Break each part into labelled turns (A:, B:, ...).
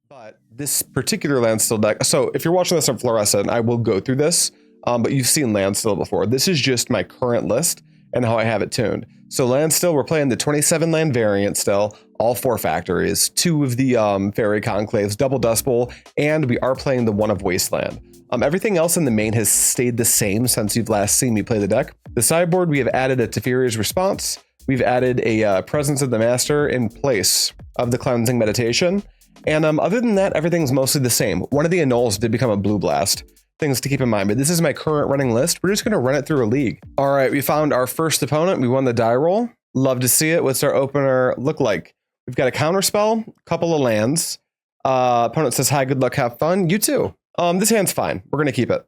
A: But this particular Landstill deck, so if you're watching this on Fluorescent, I will go through this, but you've seen Landstill before. This is just my current list and how I have it tuned. So Landstill, we're playing the 27 land variant still, all 4 factories, 2 of the Faerie Conclaves, double Dust Bowl, and we are playing the 1 of Wasteland. Everything else in the main has stayed the same since you've last seen me play the deck. The sideboard, we have added a Teferi's Response. We've added a Presence of the Master in place of the Cleansing Meditation. And other than that, everything's mostly the same. One of the Annuls did become a Blue Blast. Things to keep in mind, but this is my current running list. We're just going to run it through a league. All right, we found our first opponent. We won the die roll. Love to see it. What's our opener look like? We've got a Counterspell, a couple of lands. Opponent says, hi, good luck, have fun. You too. This hand's fine. We're going to keep it.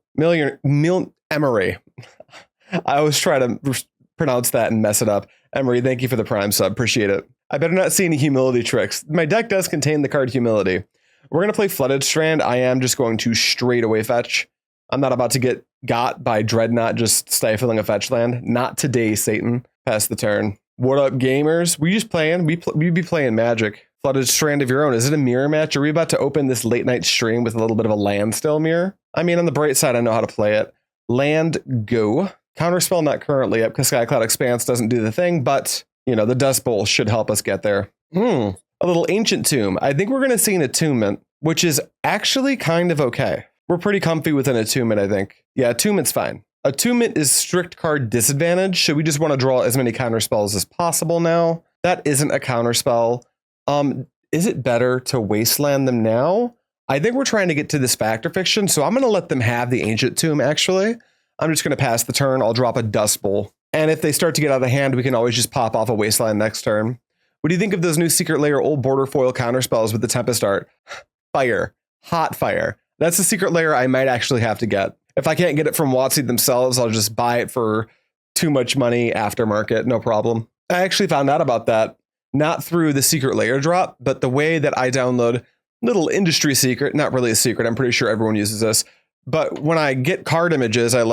A: Emery. I always try to pronounce that and mess it up. Emery, thank you for the Prime sub. Appreciate it. I better not see any humility tricks. My deck does contain the card Humility. We're going to play Flooded Strand. I am just going to straight away fetch. I'm not about to get got by Dreadnought just stifling a fetch land. Not today, Satan. Pass the turn. What up, gamers? We just playing. We be playing Magic. Flooded Strand of your own. Is it a mirror match? Are we about to open this late night stream with a little bit of a Landstill mirror? I mean, on the bright side, I know how to play it. Land, go. Counterspell not currently up because Skycloud Expanse doesn't do the thing, but you know, the Dust Bowl should help us get there. A little Ancient Tomb. I think we're going to see an Attunement, which is actually kind of okay. We're pretty comfy with an Attunement, I think. Yeah, Attunement's fine. Attunement is strict card disadvantage, so we just want to draw as many counterspells as possible now. That isn't a counterspell. Is it better to Wasteland them now? I think we're trying to get to this Fact or Fiction, so I'm going to let them have the Ancient Tomb, actually. I'm just going to pass the turn. I'll drop a Dust Bowl. And if they start to get out of hand, we can always just pop off a Wasteland next turn. What do you think of those new Secret Lair old border foil counterspells with the Tempest art? Fire. Hot fire. That's the Secret Lair I might actually have to get. If I can't get it from WotC themselves, I'll just buy it for too much money aftermarket. No problem. I actually found out about that, not through the Secret Lair drop, but the way that I download little industry secret, not really a secret. I'm pretty sure everyone uses this. But when I get card images, I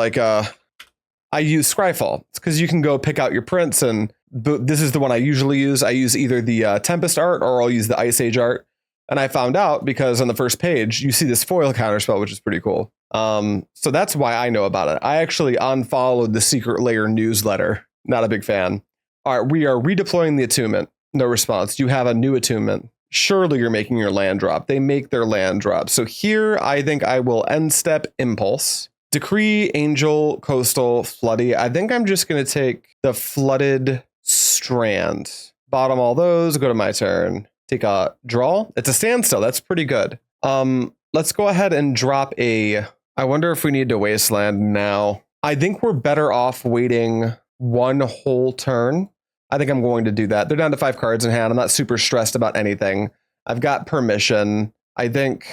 A: use Scryfall. It's because you can go pick out your prints, and this is the one I usually use. I use either the Tempest art or I'll use the Ice Age art. And I found out because on the first page, you see this foil counterspell, which is pretty cool. So that's why I know about it. I actually unfollowed the Secret Lair newsletter. Not a big fan. All right, we are redeploying the Attunement. No response. You have a new Attunement. Surely you're making your land drop. They make their land drop. So here, I think I will end step Impulse. Decree, Angel, Coastal, Floody. I think I'm just going to take the Flooded Strand. Bottom all those, go to my turn. Take a draw. It's a Standstill. That's pretty good. Let's go ahead and drop a... I wonder if we need to Wasteland now. I think we're better off waiting one whole turn. I think I'm going to do that. They're down to 5 cards in hand. I'm not super stressed about anything. I've got permission. I think,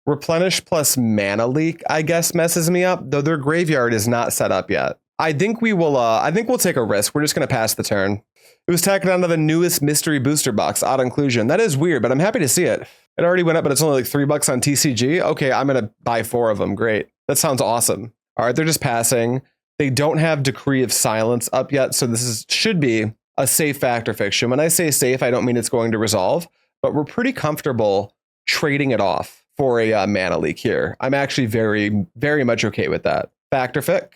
A: Replenish plus Mana Leak, I guess, messes me up, though their graveyard is not set up yet. I think we'll take a risk. We're just going to pass the turn. It was tacked onto the newest mystery booster box, Odd Inclusion. That is weird, but I'm happy to see it. It already went up, but it's only like $3 on TCG. Okay, I'm going to buy 4 of them. Great. That sounds awesome. All right, they're just passing. They don't have Decree of Silence up yet, so should be a safe Fact or Fiction. When I say safe, I don't mean it's going to resolve, but we're pretty comfortable trading it off for a Mana Leak here. I'm actually very, very much okay with that. Fact or Fic,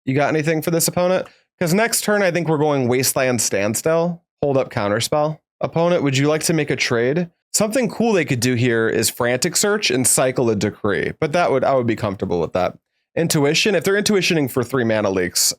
A: you got anything for this opponent? Because next turn, I think we're going Wasteland Standstill. Hold up Counterspell. Opponent, would you like to make a trade? Something cool they could do here is Frantic Search and cycle a Decree, but I would be comfortable with that. Intuition, if they're intuitioning for 3 Mana Leaks,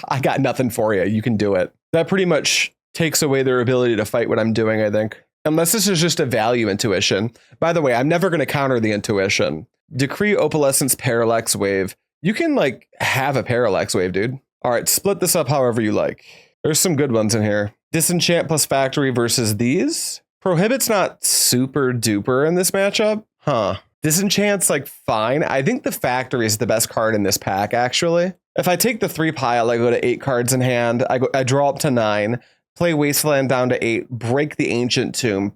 A: I got nothing for you. You can do it. That pretty much takes away their ability to fight what I'm doing, I think. Unless this is just a value intuition. By the way, I'm never going to counter the intuition. Decree, Opalescence, Parallax Wave. You can have a Parallax Wave, dude. All right, split this up however you like. There's some good ones in here. Disenchant plus Factory versus these. Prohibit's not super duper in this matchup. Disenchant's fine. I think the Factory is the best card in this pack, actually. If I take the 3 pile, I go to 8 cards in hand. I draw up to 9. Play Wasteland down to 8, break the Ancient Tomb,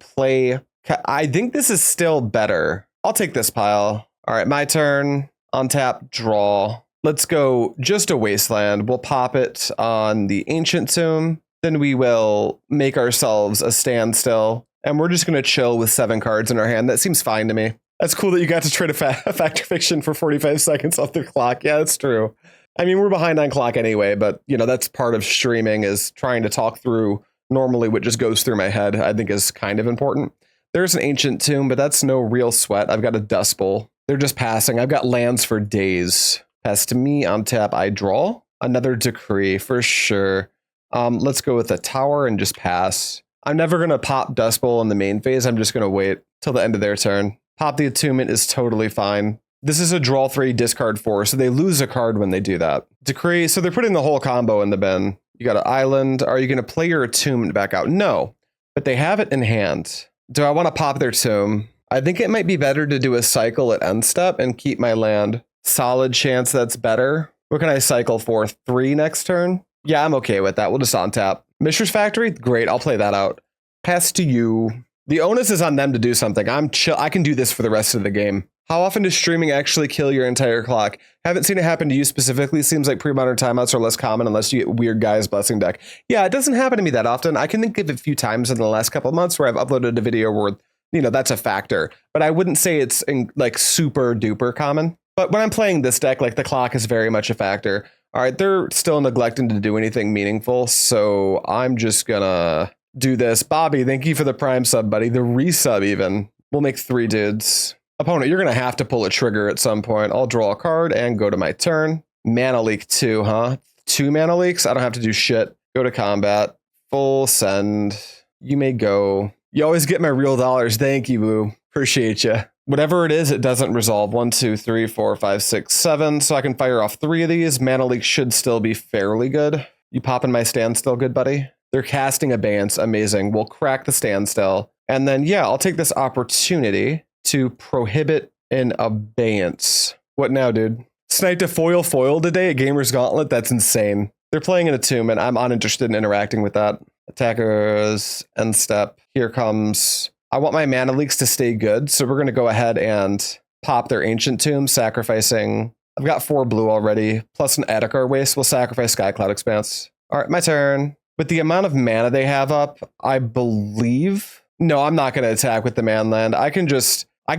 A: I think this is still better. I'll take this pile. All right, my turn. Untap, draw. Let's go just a Wasteland. We'll pop it on the Ancient Tomb. Then we will make ourselves a Standstill. And we're just going to chill with 7 cards in our hand. That seems fine to me. That's cool that you got to trade a Fact or Fiction for 45 seconds off the clock. Yeah, that's true. I mean, we're behind on clock anyway, but you know, that's part of streaming, is trying to talk through normally what just goes through my head, I think is kind of important. There's an Ancient Tomb, but that's no real sweat. I've got a Dust Bowl. They're just passing. I've got lands for days. Pass to me on tap. I draw another Decree for sure. Let's go with a Tower and just pass. I'm never going to pop Dust Bowl in the main phase. I'm just going to wait till the end of their turn. Pop the Attunement is totally fine. This is a draw 3, discard 4, so they lose a card when they do that. Decree, so they're putting the whole combo in the bin. You got an Island. Are you going to play your Attunement back out? No, but they have it in hand. Do I want to pop their Tomb? I think it might be better to do a cycle at end step and keep my land. Solid chance that's better. What can I cycle for? 3 next turn? Yeah, I'm okay with that. We'll just on tap. Mishra's Factory? Great, I'll play that out. Pass to you. The onus is on them to do something. I'm chill. I can do this for the rest of the game. How often does streaming actually kill your entire clock? Haven't seen it happen to you specifically. Seems like pre-modern timeouts are less common unless you get Weird Guy's Blessing deck. Yeah, it doesn't happen to me that often. I can think of a few times in the last couple of months where I've uploaded a video where, you know, that's a factor. But I wouldn't say it's like super duper common. But when I'm playing this deck, like the clock is very much a factor. All right, they're still neglecting to do anything meaningful, so I'm just gonna do this. Bobby, thank you for the Prime sub, buddy. The resub even. We'll make 3 dudes. Opponent, you're gonna have to pull a trigger at some point. I'll draw a card and go to my turn. Mana Leak 2, huh? 2 Mana Leaks? I don't have to do shit. Go to combat. Full send. You may go. You always get my real dollars. Thank you, boo. Appreciate you. Whatever it is, it doesn't resolve. 1, 2, 3, 4, 5, 6, 7. So I can fire off 3 of these. Mana Leak should still be fairly good. You popping my Standstill, good buddy? They're casting Abeyance. Amazing. We'll crack the Standstill. And then, yeah, I'll take this opportunity to Prohibit an Abeyance. What now, dude? Sniped a foil today at Gamer's Gauntlet? That's insane. They're playing an Attunement. I'm uninterested in interacting with that. Attackers, end step. Here comes... I want my Mana Leaks to stay good, so we're going to go ahead and pop their Ancient Tomb, sacrificing... I've got 4 blue already, plus an Adarkar Wastes. We'll sacrifice Skycloud Expanse. All right, my turn. With the amount of mana they have up, I believe... No, I'm not going to attack with the Manland. I can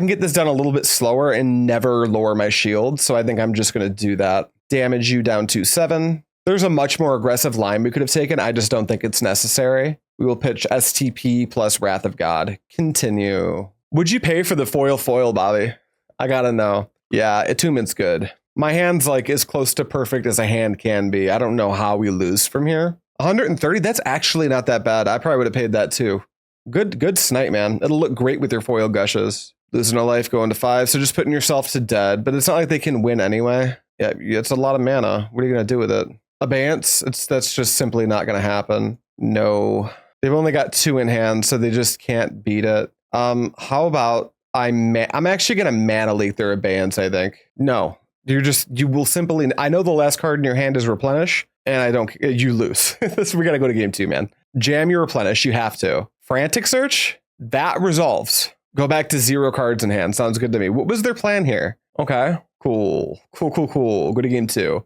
A: get this done a little bit slower and never lower my shield, so I think I'm just going to do that. Damage you down to 7. There's a much more aggressive line we could have taken. I just don't think it's necessary. We will pitch STP plus Wrath of God. Continue. Would you pay for the foil, Bobby? I gotta know. Yeah, Attunement's good. My hand's like as close to perfect as a hand can be. I don't know how we lose from here. 130? That's actually not that bad. I probably would have paid that too. Good snipe, man. It'll look great with your foil gushes. Losing a life, going to 5. So just putting yourself to dead. But it's not like they can win anyway. Yeah, it's a lot of mana. What are you gonna do with it? Abeyance? That's just simply not gonna happen. No. They've only got 2 in hand, so they just can't beat it. How about I'm actually going to Mana Leak their Abeyance, I think. No, you will simply, I know the last card in your hand is Replenish, and you lose. We got to go to game 2, man. Jam your Replenish, you have to. Frantic Search, that resolves. Go back to 0 cards in hand, sounds good to me. What was their plan here? Okay, cool. Go to game 2.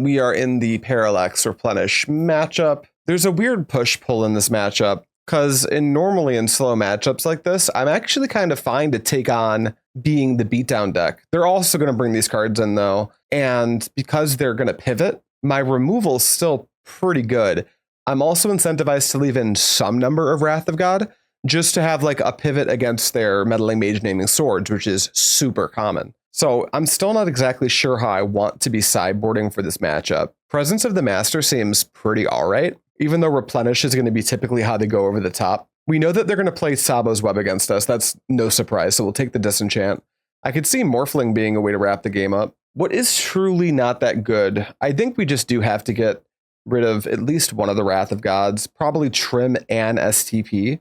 A: We are in the Parallax Replenish matchup. There's a weird push-pull in this matchup, because normally in slow matchups like this, I'm actually kind of fine to take on being the beatdown deck. They're also going to bring these cards in, though, and because they're going to pivot, my removal's still pretty good. I'm also incentivized to leave in some number of Wrath of God, just to have like a pivot against their Meddling Mage Naming Swords, which is super common. So I'm still not exactly sure how I want to be sideboarding for this matchup. Presence of the Master seems pretty all right. Even though Replenish is going to be typically how they go over the top. We know that they're going to play Sabo's Web against us. That's no surprise, so we'll take the Disenchant. I could see Morphling being a way to wrap the game up. What is truly not that good? I think we just do have to get rid of at least one of the Wrath of Gods, probably Trim and STP.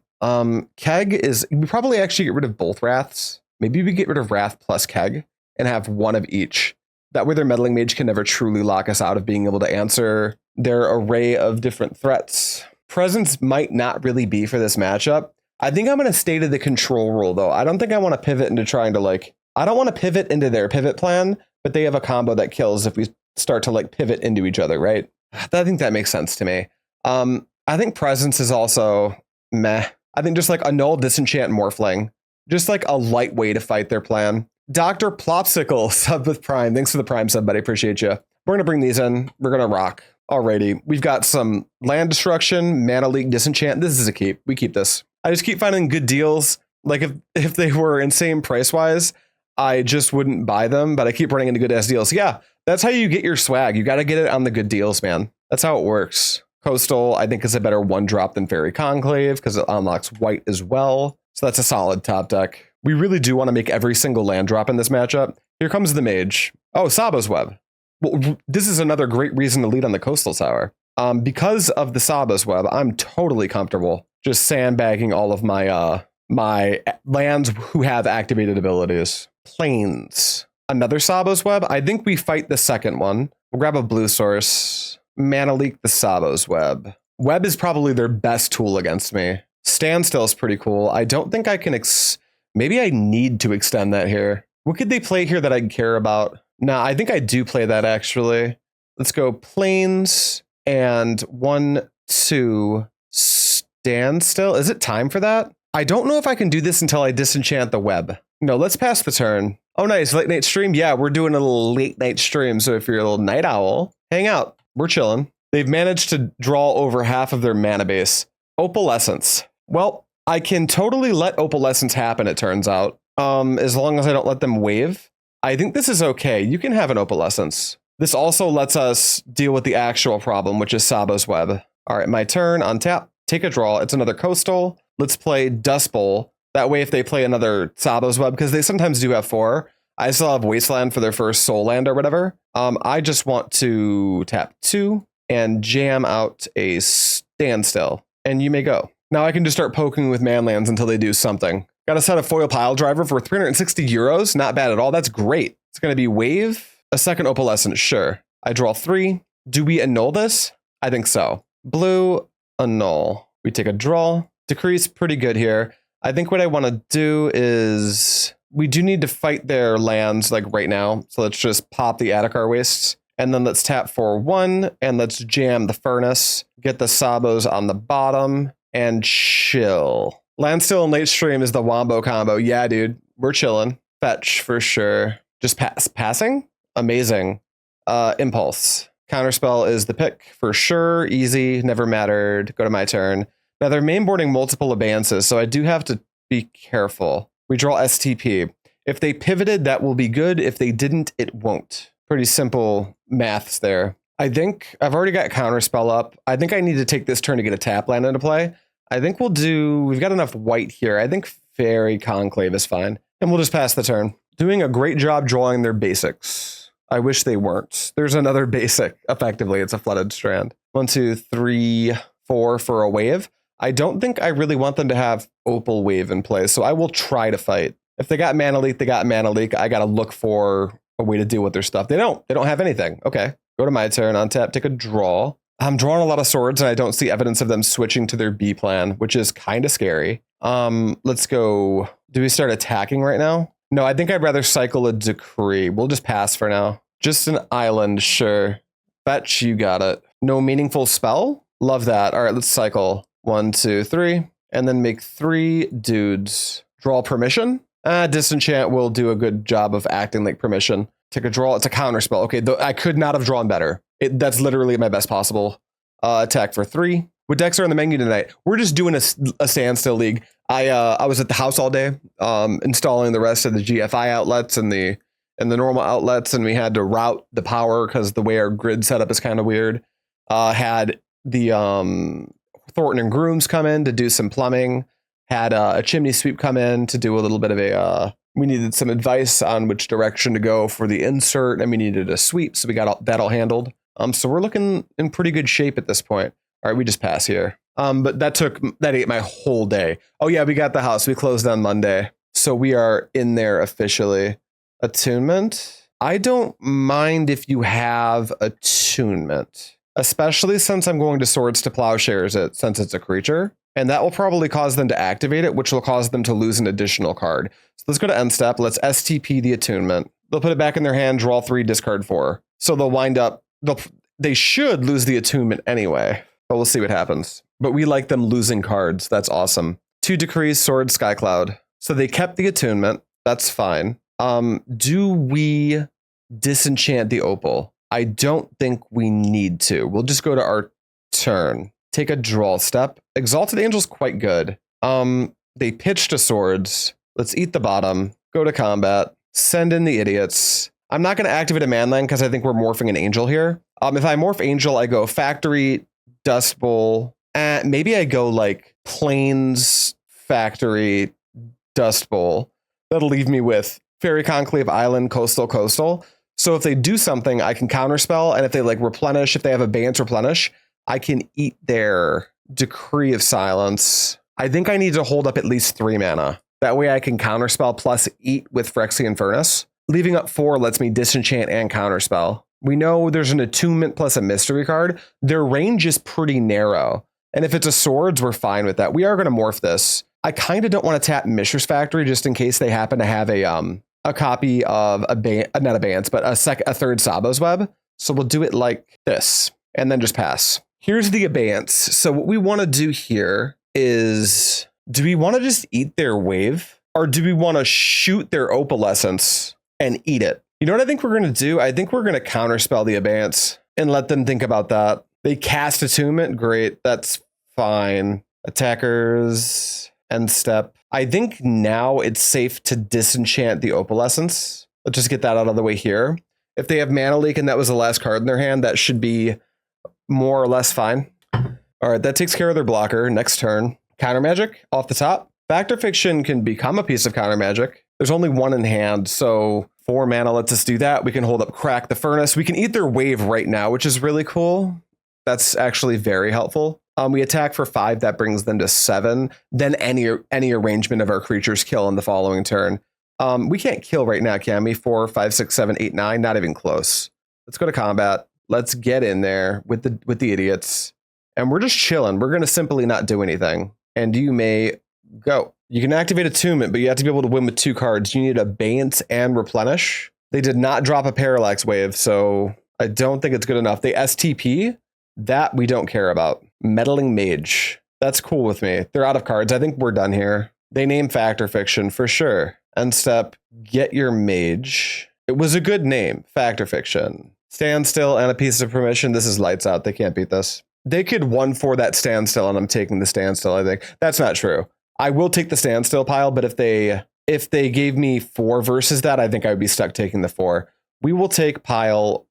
A: Keg is, we probably actually get rid of both Wraths. Maybe we get rid of Wrath plus Keg and have one of each. That way their Meddling Mage can never truly lock us out of being able to answer their array of different threats. Presence might not really be for this matchup. I think I'm going to stay to the control rule, though. I don't think I want to pivot into trying to I don't want to pivot into their pivot plan, but they have a combo that kills if we start to pivot into each other, right? I think that makes sense to me. I think Presence is also meh. I think just like Annul, Disenchant, Morphling. Just like a light way to fight their plan. Dr. Plopsicle, sub with Prime. Thanks for the Prime sub, buddy. Appreciate you. We're going to bring these in. We're going to rock. Alrighty. We've got some land destruction, mana leak, disenchant. This is a keep. We keep this. I just keep finding good deals. Like if they were insane price-wise, I just wouldn't buy them, but I keep running into good ass deals. Yeah, that's how you get your swag. You got to get it on the good deals, man. That's how it works. Coastal, I think, is a better one drop than Faerie Conclave because it unlocks white as well. So that's a solid top deck. We really do want to make every single land drop in this matchup. Here comes the Mage. Oh, Sabo's Web. Well, this is another great reason to lead on the Coastal Tower. Because of the Sabo's Web, I'm totally comfortable just sandbagging all of my my lands who have activated abilities. Plains. Another Sabo's Web. I think we fight the second one. We'll grab a blue source. Mana leak the Sabo's Web. Web is probably their best tool against me. Standstill is pretty cool. I don't think I can maybe I need to extend that here. What could they play here that I care about? Nah, I think I do play that actually. Let's go Plains and 1, 2, Standstill. Is it time for that? I don't know if I can do this until I disenchant the web. No, let's pass the turn. Oh, nice. Late night stream. Yeah, we're doing a little late night stream. So if you're a little night owl, hang out. We're chilling. They've managed to draw over half of their mana base. Opalescence. Well, I can totally let Opalescence happen, it turns out. As long as I don't let them wave. I think this is okay. You can have an Opalescence. This also lets us deal with the actual problem, which is Sabo's Web. All right, my turn. On tap. Take a draw. It's another Coastal. Let's play Dust Bowl. That way, if they play another Sabo's Web, because they sometimes do have 4, I still have Wasteland for their first Soul Land or whatever. I just want to tap 2 and jam out a Standstill. And you may go. Now I can just start poking with manlands until they do something. Got a set of Foil Pile Driver for 360 euros. Not bad at all. That's great. It's going to be Wave. A second Opalescence. Sure. I draw 3. Do we annul this? I think so. Blue, annul. We take a draw. Decrease, pretty good here. I think what I want to do is we do need to fight their lands like right now. So let's just pop the Adarkar Wastes. And then let's tap for 1 and let's jam the Furnace. Get the Sabos on the bottom and chill. Landstill and late stream is the wombo combo. Yeah, dude, we're chilling. Fetch for sure. Just pass. Passing? Amazing. Impulse. Counterspell is the pick for sure. Easy, never mattered. Go to my turn. Now they're mainboarding multiple abayances, so I do have to be careful. We draw STP. If they pivoted, that will be good. If they didn't, it won't. Pretty simple maths there. I think I've already got Counterspell up. I think I need to take this turn to get a tap land into play. I think we've got enough white here. I think Faerie Conclave is fine. And we'll just pass the turn. Doing a great job drawing their basics. I wish they weren't. There's another basic, effectively. It's a Flooded Strand. 1, 2, 3, 4 for a wave. I don't think I really want them to have Opal Wave in play, so I will try to fight. If they got Mana Leak, they got Mana Leak. I got to look for a way to deal with their stuff. They don't have anything. Okay, go to my turn, on tap, take a draw. I'm drawing a lot of swords, and I don't see evidence of them switching to their B plan, which is kind of scary. Let's go. Do we start attacking right now? No, I think I'd rather cycle a Decree. We'll just pass for now. Just an island, sure. Fetch, you got it. No meaningful spell? Love that. All right, let's cycle. 1, 2, 3, and then make 3 dudes. Draw permission. Disenchant will do a good job of acting like permission. Take a draw. It's a counterspell. Okay, I could not have drawn better. That's literally my best possible attack for 3. What decks are on the menu tonight? We're just doing a standstill league. I was at the house all day, installing the rest of the GFI outlets and the normal outlets, and we had to route the power because the way our grid setup is kind of weird. Had the Thornton and Grooms come in to do some plumbing, had a chimney sweep come in to do a little bit of we needed some advice on which direction to go for the insert, and we needed a sweep, so we got that all handled. So we're looking in pretty good shape at this point. All right, we just pass here. But that ate my whole day. Oh yeah, we got the house. We closed on Monday, so we are in there officially. Attunement. I don't mind if you have attunement. Especially since I'm going to Swords to Plowshares it, since it's a creature. And that will probably cause them to activate it, which will cause them to lose an additional card. So let's go to end step. Let's STP the attunement. They'll put it back in their hand, draw 3, discard 4. So they'll wind up, they should lose the attunement anyway. But we'll see what happens. But we like them losing cards. That's awesome. 2 decrees, sword, Skycloud. So they kept the attunement. That's fine. Do we disenchant the opal? I don't think we need to. We'll just go to our turn. Take a draw step. Exalted Angel's quite good. They pitched to swords. Let's eat the bottom. Go to combat. Send in the idiots. I'm not going to activate a manland because I think we're morphing an angel here. If I morph angel, I go factory, dust bowl. Maybe I go like plains, factory, dust bowl. That'll leave me with Faerie Conclave, island, coastal. So if they do something, I can counterspell. And if they like replenish, if they have abeyance replenish, I can eat their Decree of Silence. I think I need to hold up at least 3 mana. That way I can counterspell plus eat with Phyrexian Furnace. Leaving up 4 lets me disenchant and counterspell. We know there's an attunement plus a mystery card. Their range is pretty narrow. And if it's a swords, we're fine with that. We are going to morph this. I kind of don't want to tap Mishra's Factory just in case they happen to have a copy of not abeyance, but a third Sabo's Web. So we'll do it like this and then just pass. Here's the abeyance. So what we want to do here is, do we want to just eat their wave or do we want to shoot their opalescence and eat it? You know what I think we're going to do? I think we're going to counterspell the abeyance and let them think about that. They cast attunement. Great. That's fine. Attackers end step. I think now it's safe to disenchant the opalescence. Let's just get that out of the way here. If they have mana leak and that was the last card in their hand, that should be more or less fine. All right, that takes care of their blocker. Next turn. Counter magic off the top. Fact or fiction can become a piece of counter magic. There's only 1 in hand, so 4 mana lets us do that. We can hold up Crack the Furnace. We can eat their wave right now, which is really cool. That's actually very helpful. We attack for 5. That brings them to 7. Then any arrangement of our creatures kill in the following turn. We can't kill right now, can we? 4, 5, 6, 7, 8, 9. Not even close. Let's go to combat. Let's get in there with the idiots. And we're just chilling. We're going to simply not do anything. And you may go. You can activate Attunement, but you have to be able to win with 2 cards. You need Abeyance and Replenish. They did not drop a Parallax Wave, so I don't think it's good enough. They STP. That we don't care about. Meddling Mage. That's cool with me. They're out of cards. I think we're done here. They name Fact or Fiction for sure. End step. Get your Mage. It was a good name. Fact or Fiction. Standstill and a piece of permission. This is lights out. They can't beat this. They could 1-4 that Standstill, and I'm taking the Standstill, I think. That's not true. I will take the Standstill pile, but if they gave me 4 versus that, I think I would be stuck taking the 4. We will take pile.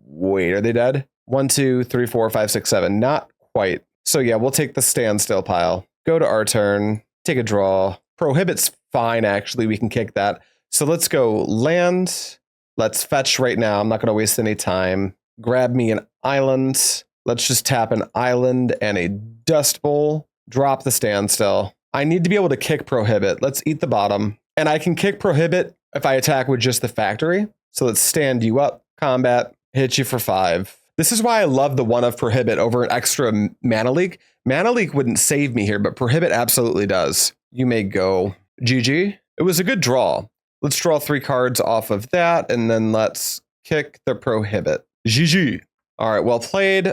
A: Wait, are they dead? 1, 2, 3, 4, 5, 6, 7. Not quite. So yeah, we'll take the Standstill pile. Go to our turn. Take a draw. Prohibit's fine, actually. We can kick that. So let's go land. Let's fetch right now. I'm not going to waste any time. Grab me an island. Let's just tap an island and a dust bowl. Drop the Standstill. I need to be able to kick Prohibit. Let's eat the bottom. And I can kick Prohibit if I attack with just the factory. So let's stand you up. Combat. Hit you for 5. This is why I love the 1 of Prohibit over an extra mana leak. Mana leak wouldn't save me here, but Prohibit absolutely does. You may go. GG. It was a good draw. Let's draw 3 cards off of that, and then let's kick the Prohibit. GG. All right, well played.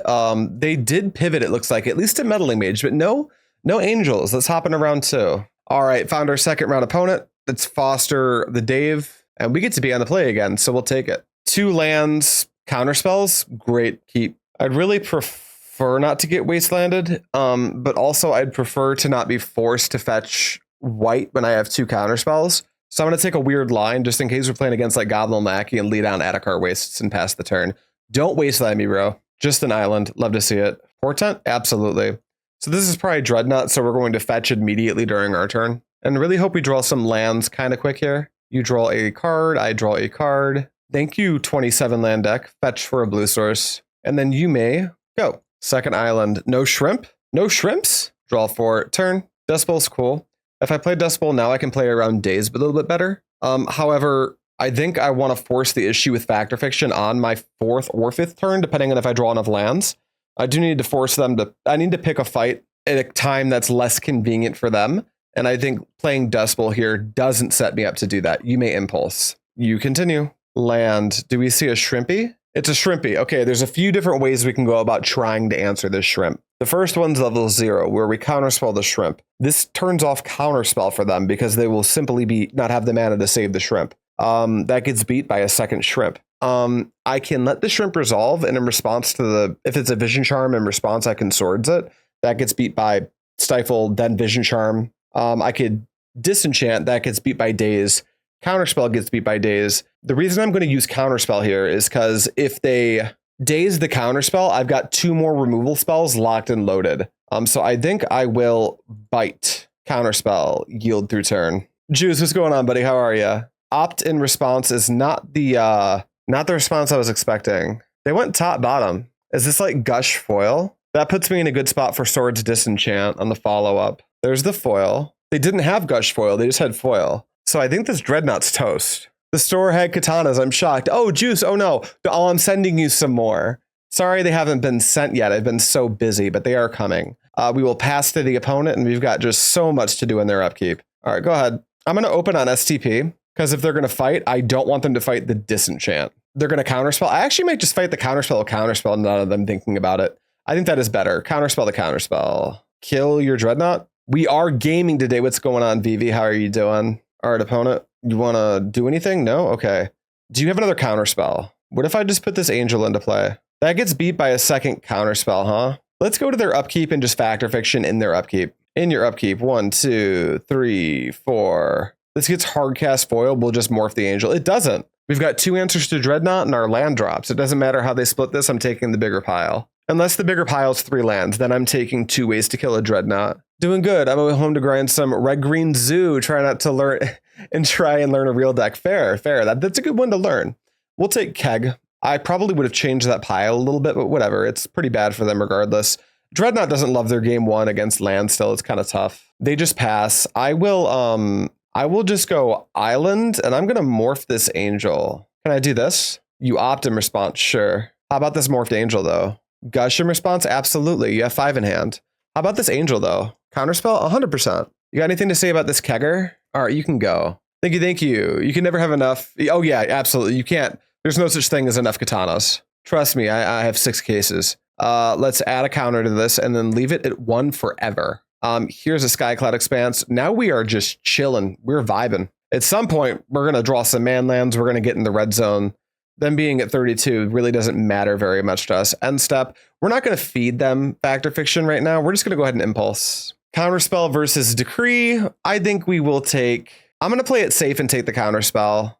A: They did pivot, it looks like, at least to Meddling Mage, but no Angels. Let's hop into round 2. All right, found our second round opponent. Let's foster the Dave, and we get to be on the play again, so we'll take it. 2 lands. Counterspells, great keep. I'd really prefer not to get wastelanded, but also I'd prefer to not be forced to fetch white when I have 2 counterspells. So I'm going to take a weird line just in case we're playing against like Goblin Lackey and lead down Adarkar Wastes and pass the turn. Don't wasteland me, bro. Just an island. Love to see it. Portent? Absolutely. So this is probably Dreadnought, so we're going to fetch immediately during our turn. And really hope we draw some lands kind of quick here. You draw a card, I draw a card. Thank you, 27 land deck. Fetch for a blue source. And then you may go. Second island. No shrimp? No shrimps? Draw 4. Turn. Dust Bowl's cool. If I play Dust Bowl now, I can play around Daze a little bit better. However, I think I want to force the issue with Fact or Fiction on my 4th or 5th turn, depending on if I draw enough lands. I do need to force them to... I need to pick a fight at a time that's less convenient for them. And I think playing Dust Bowl here doesn't set me up to do that. You may impulse. You continue. Land. Do we see a Shrimpy? It's a shrimpy. Okay, there's a few different ways we can go about trying to answer this shrimp. The first one's level 0, where we counterspell the shrimp. This turns off counterspell for them because they will simply not have the mana to save the shrimp. That gets beat by a second shrimp. I can let the shrimp resolve, and in response to if it's a vision charm, in response I can swords it. That gets beat by stifle, then vision charm. I could disenchant, that gets beat by daze. Counterspell gets beat by daze. The reason I'm going to use counterspell here is because if they daze the counterspell, I've got 2 more removal spells locked and loaded. So I think I will bite, counterspell, yield through turn. Juice, what's going on, buddy? How are you? Opt in response is not the response I was expecting. They went top bottom. Is this like Gush foil? That puts me in a good spot for Swords Disenchant on the follow up. There's the foil. They didn't have Gush foil. They just had foil. So I think this Dreadnought's toast. The store had katanas. I'm shocked. Oh, Juice. Oh, no. Oh, I'm sending you some more. Sorry they haven't been sent yet. I've been so busy, but they are coming. We will pass to the opponent, and we've got just so much to do in their upkeep. All right, go ahead. I'm going to open on STP, because if they're going to fight, I don't want them to fight the Disenchant. They're going to counterspell. I actually might just fight the counterspell, none of them thinking about it. I think that is better. Counterspell the counterspell. Kill your Dreadnought. We are gaming today. What's going on, Vivi? How are you doing? All right, opponent. You want to do anything? No? Okay. Do you have another counterspell? What if I just put this Angel into play? That gets beat by a second counterspell, huh? Let's go to their upkeep and just Factor Fiction in their upkeep. In your upkeep. 1, 2, 3, 4. This gets hardcast foil. We'll just morph the Angel. It doesn't. We've got 2 answers to Dreadnought and our land drops. It doesn't matter how they split this. I'm taking the bigger pile. Unless the bigger pile's 3 lands, then I'm taking 2 ways to kill a Dreadnought. Doing good. I'm going home to grind some red-green zoo. Try and learn a real deck. Fair. That's a good one to learn. We'll take Keg. I probably would have changed that pile a little bit, but whatever. It's pretty bad for them regardless. Dreadnought doesn't love their game 1 against Landstill. It's kind of tough. They just pass. I will just go Island, and I'm going to morph this Angel. Can I do this? You opt in response. Sure. How about this morphed Angel, though? Gush in response? Absolutely. You have 5 in hand. How about this Angel, though? Counterspell? 100%. You got anything to say about this Kegger? All right, you can go. Thank you. You can never have enough. Oh, yeah, absolutely. You can't. There's no such thing as enough katanas. Trust me, I have 6 cases. Let's add a counter to this and then leave it at 1 forever. Here's a Skycloud Expanse. Now we are just chilling. We're vibing. At some point, we're going to draw some man lands. We're going to get in the red zone. Them being at 32 really doesn't matter very much to us. End step. We're not going to feed them Factor Fiction right now. We're just going to go ahead and Impulse. Counterspell versus Decree. I think we will take... I'm going to play it safe and take the Counterspell.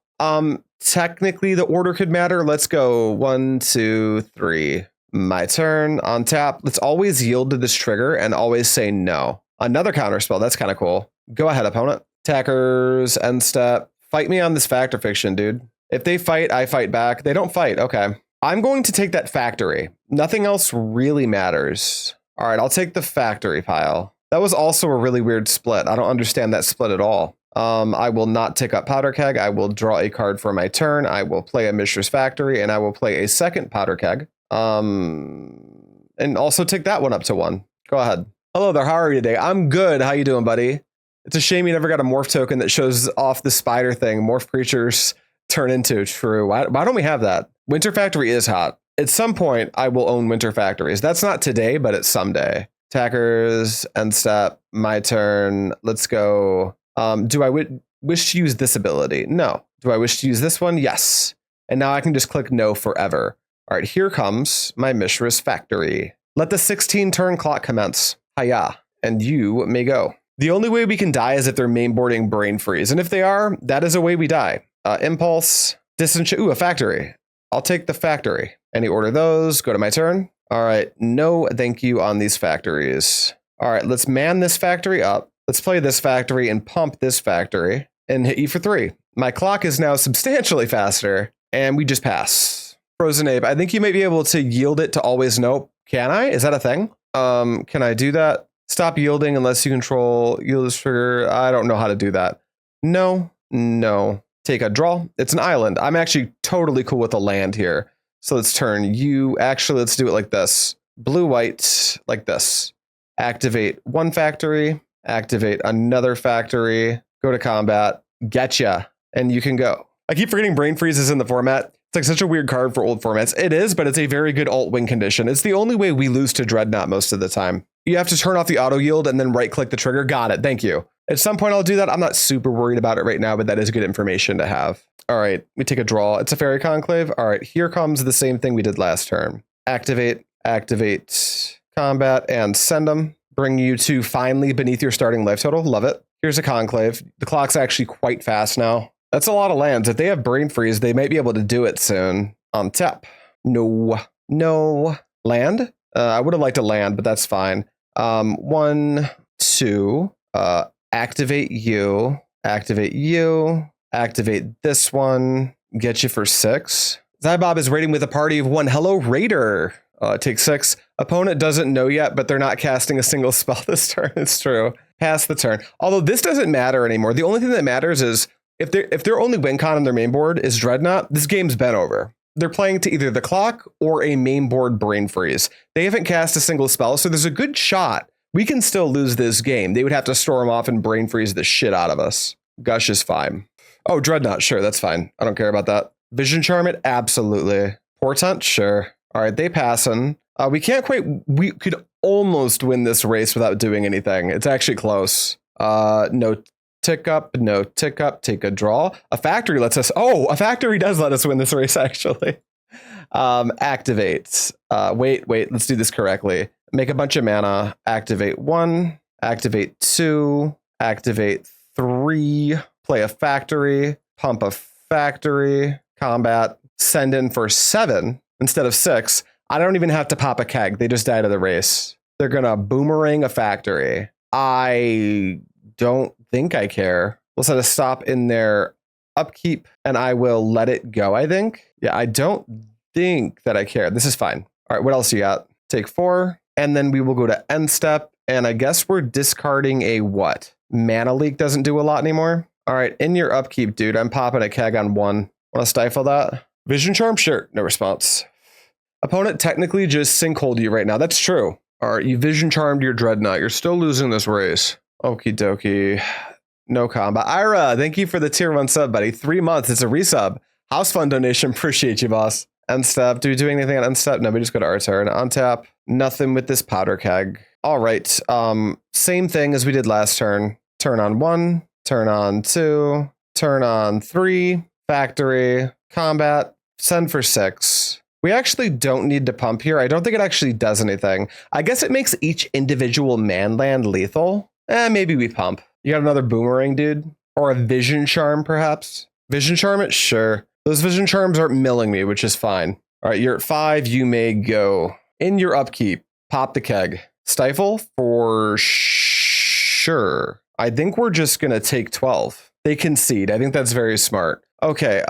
A: Technically, the order could matter. Let's go 1, 2, 3. My turn. On tap. Let's always yield to this trigger and always say no. Another Counterspell. That's kind of cool. Go ahead, opponent. Attackers. End step. Fight me on this Factor Fiction, dude. If they fight, I fight back. They don't fight. Okay. I'm going to take that factory. Nothing else really matters. All right, I'll take the factory pile. That was also a really weird split. I don't understand that split at all. I will not take up Powder Keg. I will draw a card for my turn. I will play a Mishra's Factory, and I will play a second Powder Keg. And also take that one up to 1. Go ahead. Hello there. How are you today? I'm good. How you doing, buddy? It's a shame you never got a morph token that shows off the spider thing. Morph creatures turn into. True. Why don't we have that? Winter Factory is hot. At some point, I will own Winter Factories. That's not today, but it's someday. Attackers, end step, my turn. Let's go. Do I wish to use this ability? No. Do I wish to use this one? Yes. And now I can just click no forever. All right, here comes my Mishra's Factory. Let the 16 turn clock commence. Hiya. And you may go. The only way we can die is if they're mainboarding Brain Freeze. And if they are, that is a way we die. Impulse, Disenchant. Ooh, a Factory. I'll take the Factory. Any order those. Go to my turn. All right. No thank you on these factories. All right. Let's man this factory up. Let's play this factory and pump this factory and hit you for 3. My clock is now substantially faster and we just pass. Frozen Ape. I think you might be able to yield it to always nope. Can I? Is that a thing? Can I do that? Stop yielding unless you control yield this trigger. I don't know how to do that. No. Take a draw. It's an island. I'm actually totally cool with the land here. So let's turn you. Actually, let's do it like this. Blue, white, like this. Activate 1 factory. Activate another factory. Go to combat. Getcha. And you can go. I keep forgetting Brain Freeze is in the format. It's like such a weird card for old formats. It is, but it's a very good alt win condition. It's the only way we lose to Dreadnought most of the time. You have to turn off the auto yield and then right click the trigger. Got it. Thank you. At some point I'll do that. I'm not super worried about it right now, but that is good information to have. All right, we take a draw. It's a Faerie Conclave. All right, here comes the same thing we did last turn. Activate, combat, and send them. Bring you to finally beneath your starting life total. Love it. Here's a Conclave. The clock's actually quite fast now. That's a lot of lands. If they have Brain Freeze, they might be able to do it soon. On tap. No. Land? I would have liked a land, but that's fine. 1, 2. Activate you. Activate this one. Get you for 6. Zybob is raiding with a party of 1. Hello, Raider. It takes 6. Opponent doesn't know yet, but they're not casting a single spell this turn. It's true. Pass the turn. Although this doesn't matter anymore. The only thing that matters is if their only win con on their main board is Dreadnought, this game's been over. They're playing to either the clock or a main board Brain Freeze. They haven't cast a single spell, so there's a good shot we can still lose this game. They would have to storm off and Brain Freeze the shit out of us. Gush is fine. Oh, Dreadnought, sure, that's fine. I don't care about that. Vision Charm it? Absolutely. Portent? Sure. All right, they passing. We could almost win this race without doing anything. It's actually close. No tick up, take a draw. A factory lets us, a factory does let us win this race, actually. Activate. Wait, let's do this correctly. Make a bunch of mana. Activate 1, activate 2, activate 3, play a factory, pump a factory, combat, send in for 7 instead of 6. I don't even have to pop a keg. They just die to the race. They're gonna boomerang a factory. I don't think I care. We'll set a stop in their upkeep and I will let it go, I think. Yeah, I don't think that I care. This is fine. All right, what else you got? Take 4, and then we will go to end step, and I guess we're discarding a what? Mana Leak doesn't do a lot anymore. All right, in your upkeep, dude, I'm popping a keg on 1. Want to stifle that? Vision Charm? Sure, no response. Opponent technically just sinkholed you right now. That's true. All right, you Vision Charmed your Dreadnought. You're still losing this race. Okie dokie. No combat. Ira, thank you for the tier 1 sub, buddy. 3 months. It's a resub. House fund donation. Appreciate you, boss. End step. Do we do anything on end step? No, we just go to our turn. On tap. Nothing with this Powder Keg. All right. Same thing as we did last turn. Turn on 1. Turn on 2. Turn on 3. Factory. Combat. Send for 6. We actually don't need to pump here. I don't think it actually does anything. I guess it makes each individual man land lethal. Maybe we pump. You got another boomerang, dude? Or a Vision Charm, perhaps? Vision Charm it? Sure. Those Vision Charms aren't milling me, which is fine. All right, you're at 5. You may go. In your upkeep, pop the keg. Stifle for sure. I think we're just going to take 12. They concede. I think that's very smart. Okay,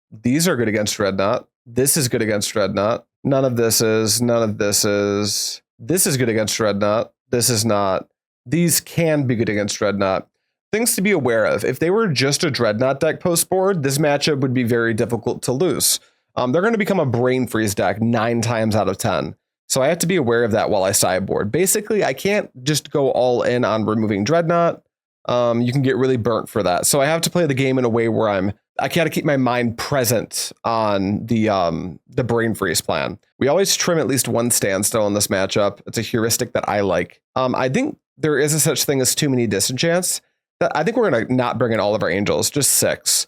A: these are good against Dreadnought. This is good against Dreadnought. None of this is. None of this is. This is good against Dreadnought. This is not. These can be good against Dreadnought. Things to be aware of. If they were just a Dreadnought deck post board, this matchup would be very difficult to lose. They're going to become a Brain Freeze deck 9 times out of 10. So I have to be aware of that while I sideboard. Basically, I can't just go all in on removing Dreadnought. You can get really burnt for that. So I have to play the game in a way where I gotta keep my mind present on the Brain Freeze plan. We always trim at least 1 Standstill in this matchup. It's a heuristic that I like. I think there is a such thing as too many Disenchants. I think we're going to not bring in all of our angels, just 6.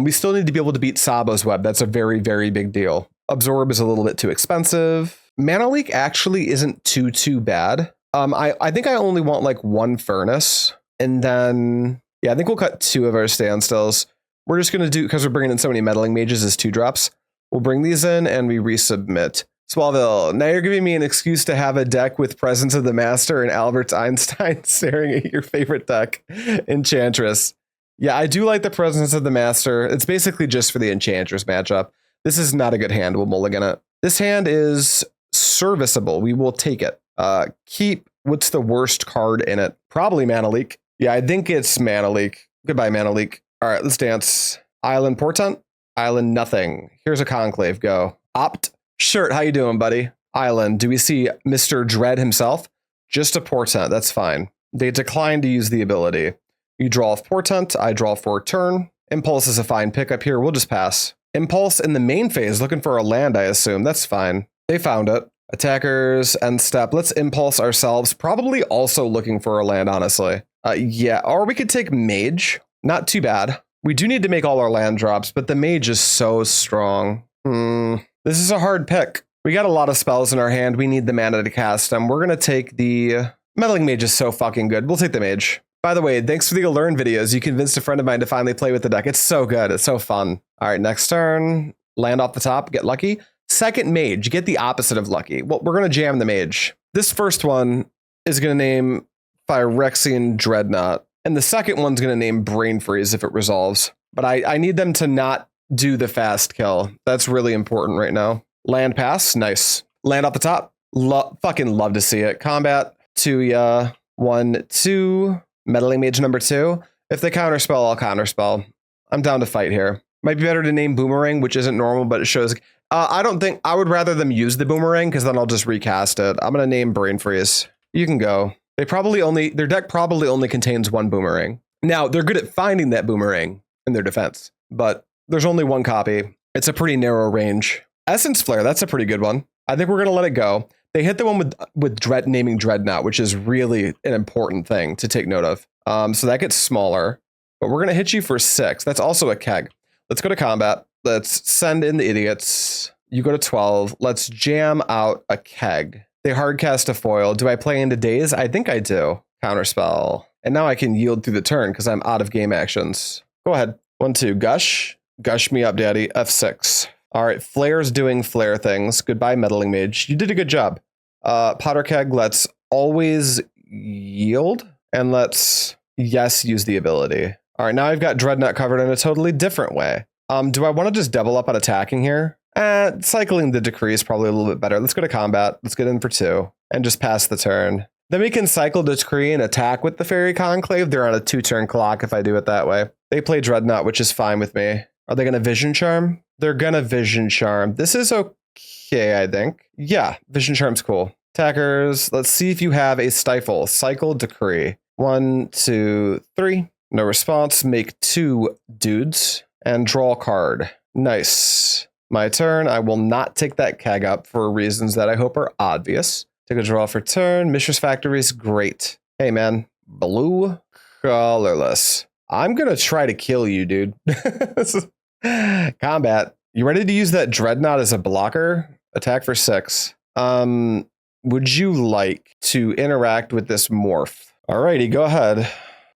A: We still need to be able to beat Sabo's Web. That's a very, very big deal. Absorb is a little bit too expensive. Mana Leak actually isn't too bad. I think I only want like 1 Furnace. And then, yeah, I think we'll cut 2 of our Standstills. We're just going to do, because we're bringing in so many Meddling Mages as 2 drops, we'll bring these in and we resubmit. Swalville, now you're giving me an excuse to have a deck with Presence of the Master and Albert Einstein staring at your favorite deck, Enchantress. Yeah, I do like the Presence of the Master. It's basically just for the Enchantress matchup. This is not a good hand. We'll mulligan it. This hand is serviceable. We will take it. Keep, what's the worst card in it? Probably Mana Leak. Yeah, I think it's Mana Leak. Goodbye, Mana Leak. All right, let's dance. Island Portent. Island nothing. Here's a Conclave. Go. Opt. Shirt, how you doing, buddy? Island, do we see Mr. Dread himself? Just a Portent, that's fine. They decline to use the ability. You draw off Portent, I draw for turn. Impulse is a fine pickup here, we'll just pass. Impulse in the main phase, looking for a land, I assume. That's fine. They found it. Attackers and step. Let's impulse ourselves. Probably also looking for a land, honestly. Yeah, or we could take Mage. Not too bad. We do need to make all our land drops, but the Mage is so strong. This is a hard pick. We got a lot of spells in our hand. We need the mana to cast them. We're going to take the... Meddling Mage is so fucking good. We'll take the Mage. By the way, thanks for the Learn videos. You convinced a friend of mine to finally play with the deck. It's so good. It's so fun. All right, next turn. Land off the top. Get lucky. Second Mage. Get the opposite of lucky. Well, we're going to jam the Mage. This first one is going to name Phyrexian Dreadnought. And the second one's going to name Brain Freeze if it resolves. But I need them to not do the fast kill. That's really important right now. Land pass. Nice. Land off the top. Fucking love to see it. Combat to ya. 1, 2. Meddling Mage number 2. If they counterspell, I'll counterspell. I'm down to fight here. Might be better to name Boomerang, which isn't normal, but it shows... I don't think... I would rather them use the Boomerang, because then I'll just recast it. I'm going to name Brain Freeze. You can go. They probably only... Their deck probably only contains one Boomerang. Now, they're good at finding that Boomerang in their defense, but there's only one copy. It's a pretty narrow range. Essence Flare, that's a pretty good one. I think we're going to let it go. They hit the one with naming Dreadnought, which is really an important thing to take note of. So that gets smaller, but we're going to hit you for 6. That's also a keg. Let's go to combat. Let's send in the idiots. You go to 12. Let's jam out a keg. They hardcast a foil. Do I play into Daze? I think I do. Counterspell. And now I can yield through the turn because I'm out of game actions. Go ahead. 1, 2. Gush. Gush me up, daddy. F6. All right. Flare's doing flare things. Goodbye, Meddling Mage. You did a good job. Powder Keg, let's always yield. And let's, yes, use the ability. All right, now I've got Dreadnought covered in a totally different way. Do I want to just double up on attacking here? Cycling the decree is probably a little bit better. Let's go to combat. Let's get in for 2 and just pass the turn. Then we can cycle decree and attack with the Faerie Conclave. They're on a 2-turn clock if I do it that way. They play Dreadnought, which is fine with me. Are they going to Vision Charm? They're going to Vision Charm. This is okay, I think. Yeah, Vision Charm's cool. Attackers, let's see if you have a Stifle. Cycle decree. 1, 2, 3. No response. Make 2 dudes and draw a card. Nice. My turn. I will not take that keg up for reasons that I hope are obvious. Take a draw for turn. Mishra's Factory's great. Hey, man. Blue, colorless. I'm going to try to kill you, dude. Combat. You ready to use that Dreadnought as a blocker? Attack for 6. Would you like to interact with this morph? Alrighty, go ahead.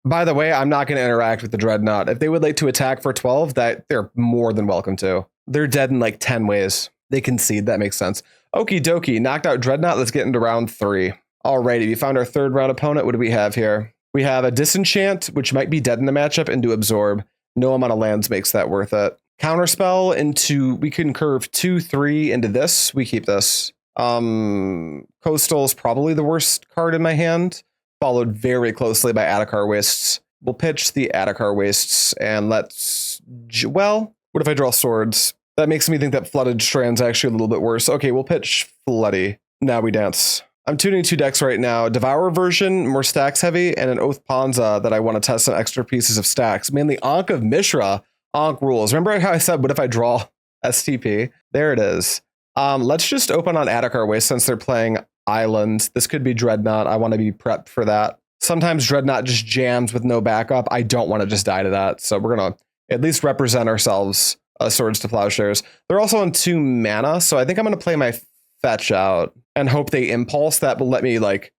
A: By the way, I'm not going to interact with the Dreadnought. If they would like to attack for 12, that they're more than welcome to. They're dead in like 10 ways. They concede. That makes sense. Okie dokie. Knocked out Dreadnought. Let's get into round 3. Alrighty, we found our 3rd round opponent. What do we have here? We have a Disenchant, which might be dead in the matchup, into Absorb. No amount of lands makes that worth it. Counterspell into... We can curve 2, 3 into this. We keep this. Coastal is probably the worst card in my hand, followed very closely by Adarkar Wastes. We'll pitch the Adarkar Wastes and let's... Well, what if I draw swords? That makes me think that Flooded Strand's actually a little bit worse. Okay, we'll pitch Floody. Now we dance. I'm tuning 2 decks right now. Devour version, more stacks heavy, and an Oath Ponza that I want to test some extra pieces of stacks. Mainly Ankh of Mishra. Ankh rules. Remember how I said, what if I draw STP? There it is. Let's just open on Adarkar Wastes since they're playing Island. This could be Dreadnought. I want to be prepped for that. Sometimes Dreadnought just jams with no backup. I don't want to just die to that. So we're going to at least represent ourselves. Swords to Plowshares. They're also on 2 mana. So I think I'm going to play my fetch out and hope they impulse. That will let me like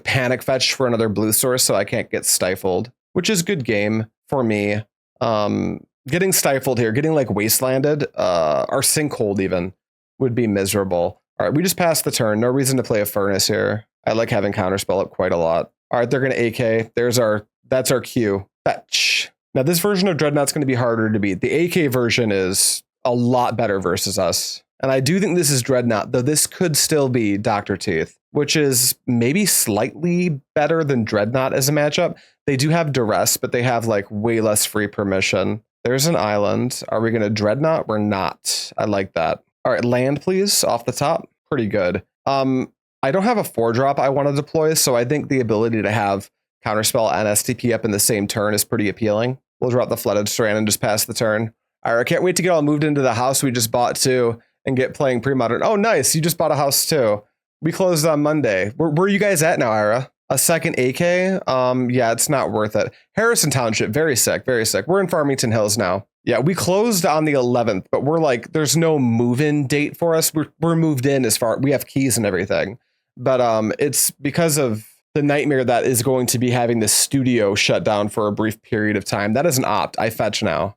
A: panic fetch for another blue source so I can't get stifled, which is good game for me. Getting stifled here, getting like wastelanded, or sinkholed even, would be miserable. All right, we just passed the turn. No reason to play a furnace here. I like having counterspell up quite a lot. All right, they're going to AK. That's our cue. Fetch. Now this version of Dreadnought's going to be harder to beat. The AK version is a lot better versus us. And I do think this is Dreadnought, though this could still be Dr. Teeth, which is maybe slightly better than Dreadnought as a matchup. They do have duress, but they have like way less free permission. There's an island. Are we going to Dreadnought? We're not. I like that. All right, land, please, off the top. Pretty good. I don't have a 4-drop I want to deploy, so I think the ability to have Counterspell and STP up in the same turn is pretty appealing. We'll drop the Flooded Strand and just pass the turn. All right, I can't wait to get all moved into the house we just bought too and get playing Premodern. Oh, nice. You just bought a house too. We closed on Monday. Where are you guys at now, Ira? A second AK? Yeah, it's not worth it. Harrison Township, very sick, very sick. We're in Farmington Hills now. Yeah, we closed on the 11th, but we're like, there's no move-in date for us. We're moved in as far, we have keys and everything. But it's because of the nightmare that is going to be having the studio shut down for a brief period of time. That is an opt. I fetch now.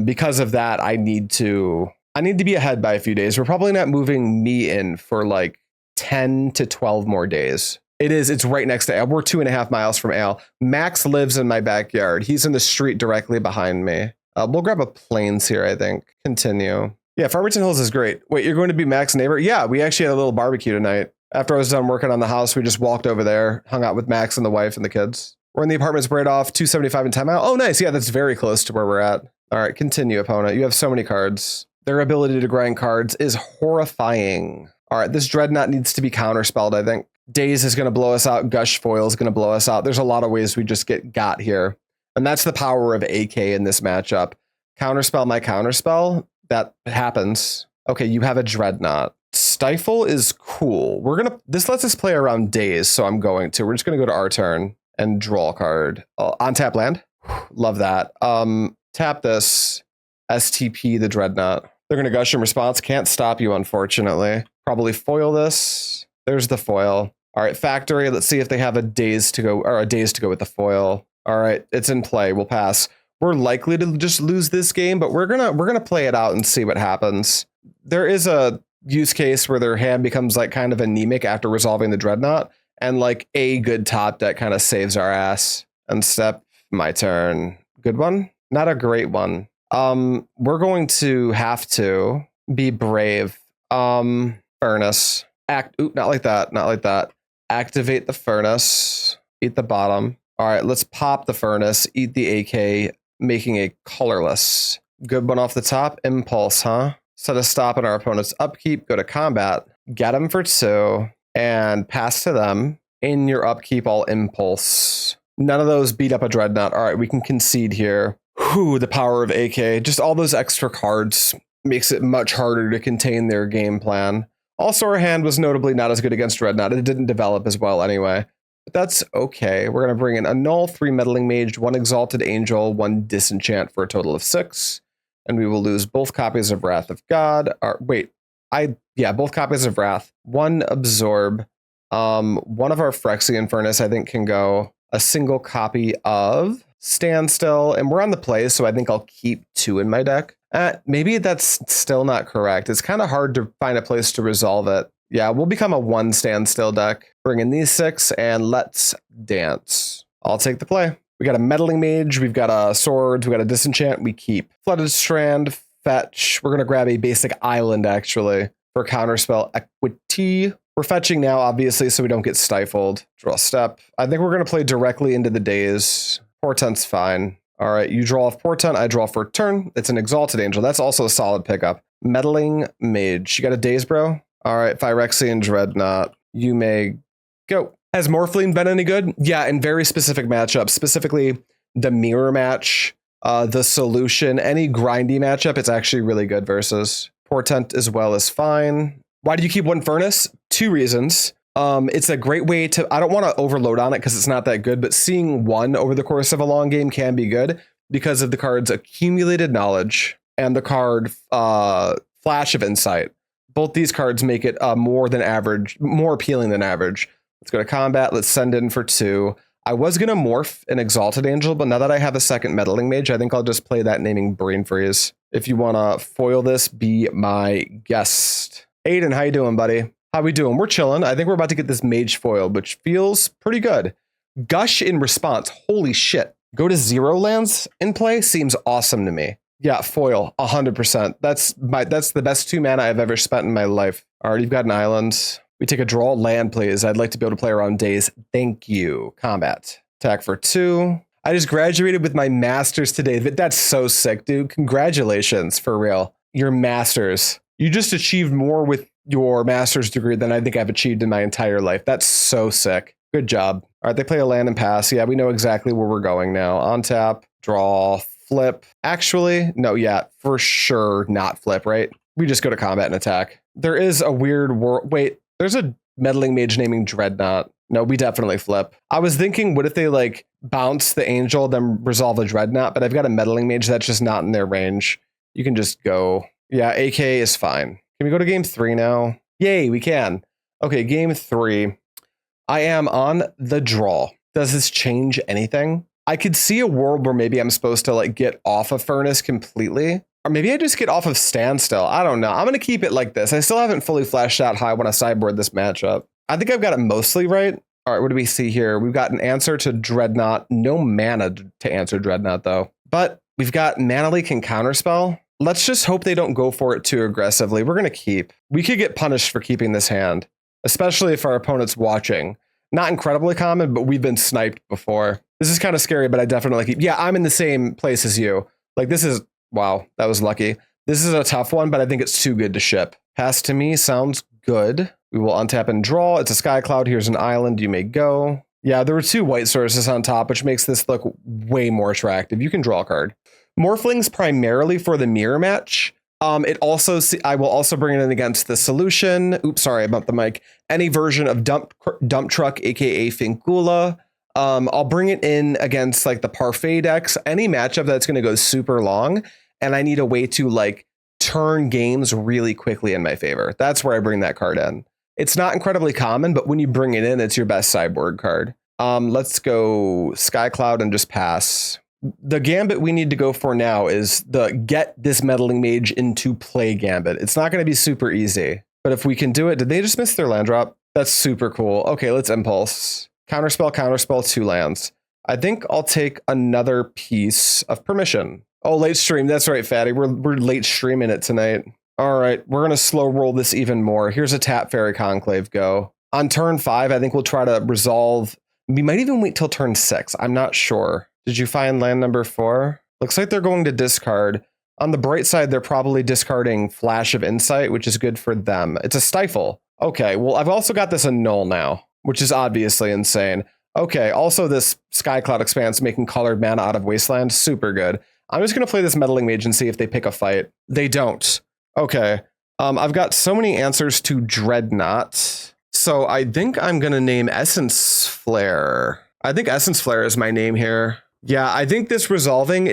A: Because of that, I need to be ahead by a few days. We're probably not moving me in for like 10 to 12 more days. It's right next to Ale. We're 2.5 miles from Ale. Max lives in my backyard. He's in the street directly behind me. We'll grab a planes here, I think. Continue. Yeah, Farmington Hills is great. Wait, you're going to be Max's neighbor? Yeah, we actually had a little barbecue tonight. After I was done working on the house, we just walked over there, hung out with Max and the wife and the kids. We're in the apartments right off 275 and 10 Mile. Oh, nice. Yeah, that's very close to where we're at. All right, continue, opponent. You have so many cards. Their ability to grind cards is horrifying. All right, this Dreadnought needs to be counterspelled, I think. Daze is going to blow us out. Gush Foil is going to blow us out. There's a lot of ways we just get got here. And that's the power of AK in this matchup. Counterspell my counterspell. That happens. Okay, you have a Dreadnought. Stifle is cool. This lets us play around Daze, so I'm going to. We're just going to go to our turn and draw a card. On tap land. Love that. Tap this. STP the Dreadnought. They're going to Gush in response. Can't stop you, unfortunately. Probably foil this. There's the foil. All right, Factory. Let's see if they have a Daze to go with the foil. All right, it's in play. We'll pass. We're likely to just lose this game, but we're gonna play it out and see what happens. There is a use case where their hand becomes like kind of anemic after resolving the Dreadnought, and like a good top deck kind of saves our ass. And step, my turn. Good one? Not a great one. We're going to have to be brave. Furnace. Not like that. Not like that. Activate the furnace. Eat the bottom. All right, let's pop the furnace. Eat the AK, making a colorless. Good one off the top. Impulse, huh? Set a stop on our opponent's upkeep. Go to combat. Get them for 2. And pass to them. In your upkeep, all impulse. None of those beat up a Dreadnought. All right, we can concede here. Whew, the power of AK. Just all those extra cards makes it much harder to contain their game plan. Also, our hand was notably not as good against Dreadnought. It didn't develop as well anyway. But that's okay. We're going to bring in Annul, 3 Meddling Mage, 1 Exalted Angel, 1 Disenchant for a total of 6. And we will lose both copies of Wrath of God. Both copies of Wrath. 1 Absorb. One of our Phyrexian Furnace, I think, can go. A single copy of Standstill. And we're on the play, so I think I'll keep 2 in my deck. Maybe that's still not correct. It's kind of hard to find a place to resolve it. Yeah, we'll become a 1 Standstill deck. Bring in these 6 and let's dance. I'll take the play. We got a Meddling Mage. We've got a Swords. We got a Disenchant. We keep. Flooded Strand. Fetch. We're going to grab a basic island, actually, for Counterspell Equity. We're fetching now, obviously, so we don't get stifled. Draw a step. I think we're going to play directly into the Daze. Portent's fine. All right, you draw off Portent, I draw for turn. It's an Exalted Angel. That's also a solid pickup. Meddling Mage. You got a Daze, bro? All right, Phyrexian Dreadnought. You may go. Has Morphling been any good? Yeah, in very specific matchups, specifically the mirror match, the solution, any grindy matchup, it's actually really good versus. Portent as well is fine. Why do you keep 1 Furnace? 2 reasons. It's a great way to, I don't want to overload on it because it's not that good, but seeing 1 over the course of a long game can be good because of the card's accumulated knowledge and the card Flash of Insight. Both these cards make it more appealing than average. Let's go to combat. Let's send in for 2. I was going to morph an Exalted Angel, but now that I have a second Meddling Mage, I think I'll just play that naming Brain Freeze. If you want to foil this, be my guest. Aiden, how you doing, buddy? How we doing? We're chilling. I think we're about to get this Mage foiled, which feels pretty good. Gush in response. Holy shit. Go to 0 lands in play seems awesome to me. Yeah, foil, 100%. That's the best 2 mana I've ever spent in my life. All right, you've got an island. We take a draw land, please. I'd like to be able to play around Daze. Thank you. Combat. Attack for 2. I just graduated with my master's today. That's so sick, dude. Congratulations, for real. Your master's. You just achieved more with your master's degree than I think I've achieved in my entire life. That's so sick. Good job. All right, they play a land and pass. Yeah, we know exactly where we're going now. On tap, draw flip. Actually, no, yeah, for sure not flip, right? We just go to combat and attack. There is a weird world. Wait, there's a Meddling Mage naming Dreadnought. No, we definitely flip. I was thinking, what if they like bounce the Angel, then resolve a Dreadnought? But I've got a Meddling Mage that's just not in their range. You can just go. Yeah, AK is fine. Can we go to game 3 now? Yay, we can. Okay, game 3. I am on the draw. Does this change anything? I could see a world where maybe I'm supposed to like get off of Furnace completely. Or maybe I just get off of Standstill. I don't know. I'm going to keep it like this. I still haven't fully flashed out how I want to sideboard this matchup. I think I've got it mostly right. All right, what do we see here? We've got an answer to Dreadnought. No mana to answer Dreadnought, though. But we've got Mana Leak and Counterspell. Let's just hope they don't go for it too aggressively. We're going to keep. We could get punished for keeping this hand, especially if our opponent's watching. Not incredibly common, but we've been sniped before. This is kind of scary, but I definitely keep. Yeah, I'm in the same place as you. Like, this is... Wow, that was lucky. This is a tough one, but I think it's too good to ship. Pass to me sounds good. We will untap and draw. It's a Skycloud. Here's an island. You may go. Yeah, there were 2 white sources on top, which makes this look way more attractive. You can draw a card. Morphling's primarily for the mirror match. It also, I will also bring it in against the solution. Oops, sorry, I bumped the mic. Any version of dump truck, aka Finkula. I'll bring it in against like the Parfait decks, any matchup that's going to go super long, and I need a way to like turn games really quickly in my favor. That's where I bring that card in. It's not incredibly common, but when you bring it in, it's your best sideboard card. Let's go Skycloud and just pass. The gambit we need to go for now is the get this Meddling Mage into play gambit. It's not going to be super easy, but if we can do it, did they just miss their land drop? That's super cool. Okay, let's impulse. Counterspell, 2 lands. I think I'll take another piece of permission. Oh, late stream. That's right, Fatty. We're late streaming it tonight. All right, we're going to slow roll this even more. Here's a tap Faerie Conclave go. On turn 5, I think we'll try to resolve. We might even wait till turn 6. I'm not sure. Did you find land number 4? Looks like they're going to discard. On the bright side, they're probably discarding Flash of Insight, which is good for them. It's a Stifle. Okay, well, I've also got this Annul now, which is obviously insane. Okay, also this Skycloud Expanse making colored mana out of Wasteland, super good. I'm just going to play this Meddling Mage and see if they pick a fight. They don't. Okay, I've got so many answers to Dreadnought. So I think I'm going to name Essence Flare. I think Essence Flare is my name here. Yeah, I think this resolving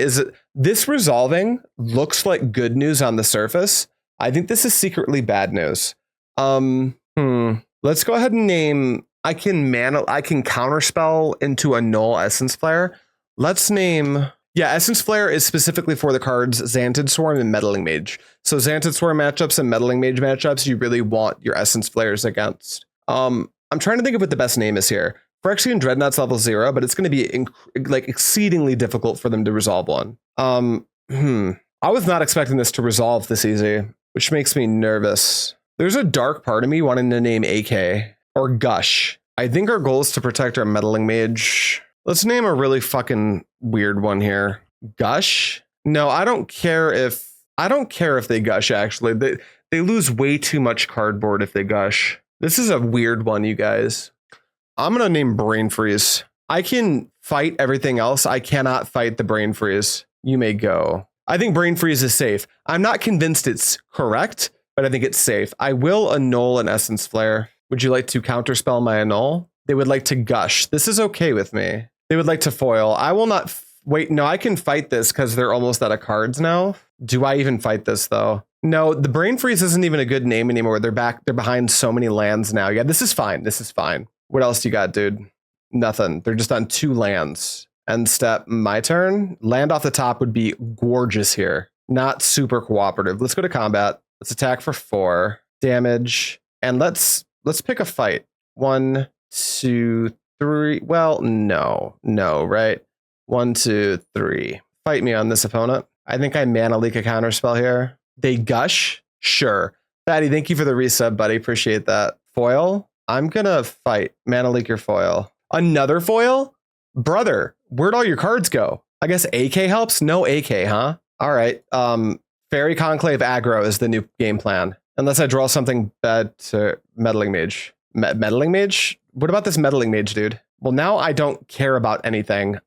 A: looks like good news on the surface. I think this is secretly bad news. Let's go ahead and name... I can counterspell into Annul Essence Flare. Let's name... Yeah, Essence Flare is specifically for the cards Xanted Swarm and Meddling Mage. So Xanted Swarm matchups and Meddling Mage matchups, you really want your Essence Flares against. I'm trying to think of what the best name is here. Phyrexian Dreadnought's level 0, but it's going to be exceedingly difficult for them to resolve one. I was not expecting this to resolve this easy, which makes me nervous. There's a dark part of me wanting to name AK or Gush. I think our goal is to protect our Meddling Mage. Let's name a really fucking weird one here. Gush? No, I don't care if they Gush, actually. They lose way too much cardboard if they Gush. This is a weird one, you guys. I'm going to name Brain Freeze. I can fight everything else. I cannot fight the Brain Freeze. You may go. I think Brain Freeze is safe. I'm not convinced it's correct, but I think it's safe. I will Annul an Essence Flare. Would you like to counterspell my Annul? They would like to Gush. This is okay with me. They would like to foil. I will not wait. No, I can fight this because they're almost out of cards now. Do I even fight this though? No, the Brain Freeze isn't even a good name anymore. They're behind so many lands now. Yeah, this is fine. This is fine. What else do you got, dude? Nothing. They're just on 2 lands. End step, my turn. Land off the top would be gorgeous here. Not super cooperative. Let's go to combat. Let's attack for 4 damage. And let's pick a fight. 1, 2, 3. Well, no, right? 1, 2, 3. Fight me on this opponent. I think I mana leak a counterspell here. They Gush? Sure. Fatty, thank you for the resub, buddy. Appreciate that. Foil? I'm gonna fight. Mana leak your foil. Another foil? Brother, where'd all your cards go? I guess AK helps? No AK, huh? All right. Faerie Conclave aggro is the new game plan. Unless I draw something bad to Meddling Mage. Meddling Mage? What about this Meddling Mage, dude? Well, now I don't care about anything.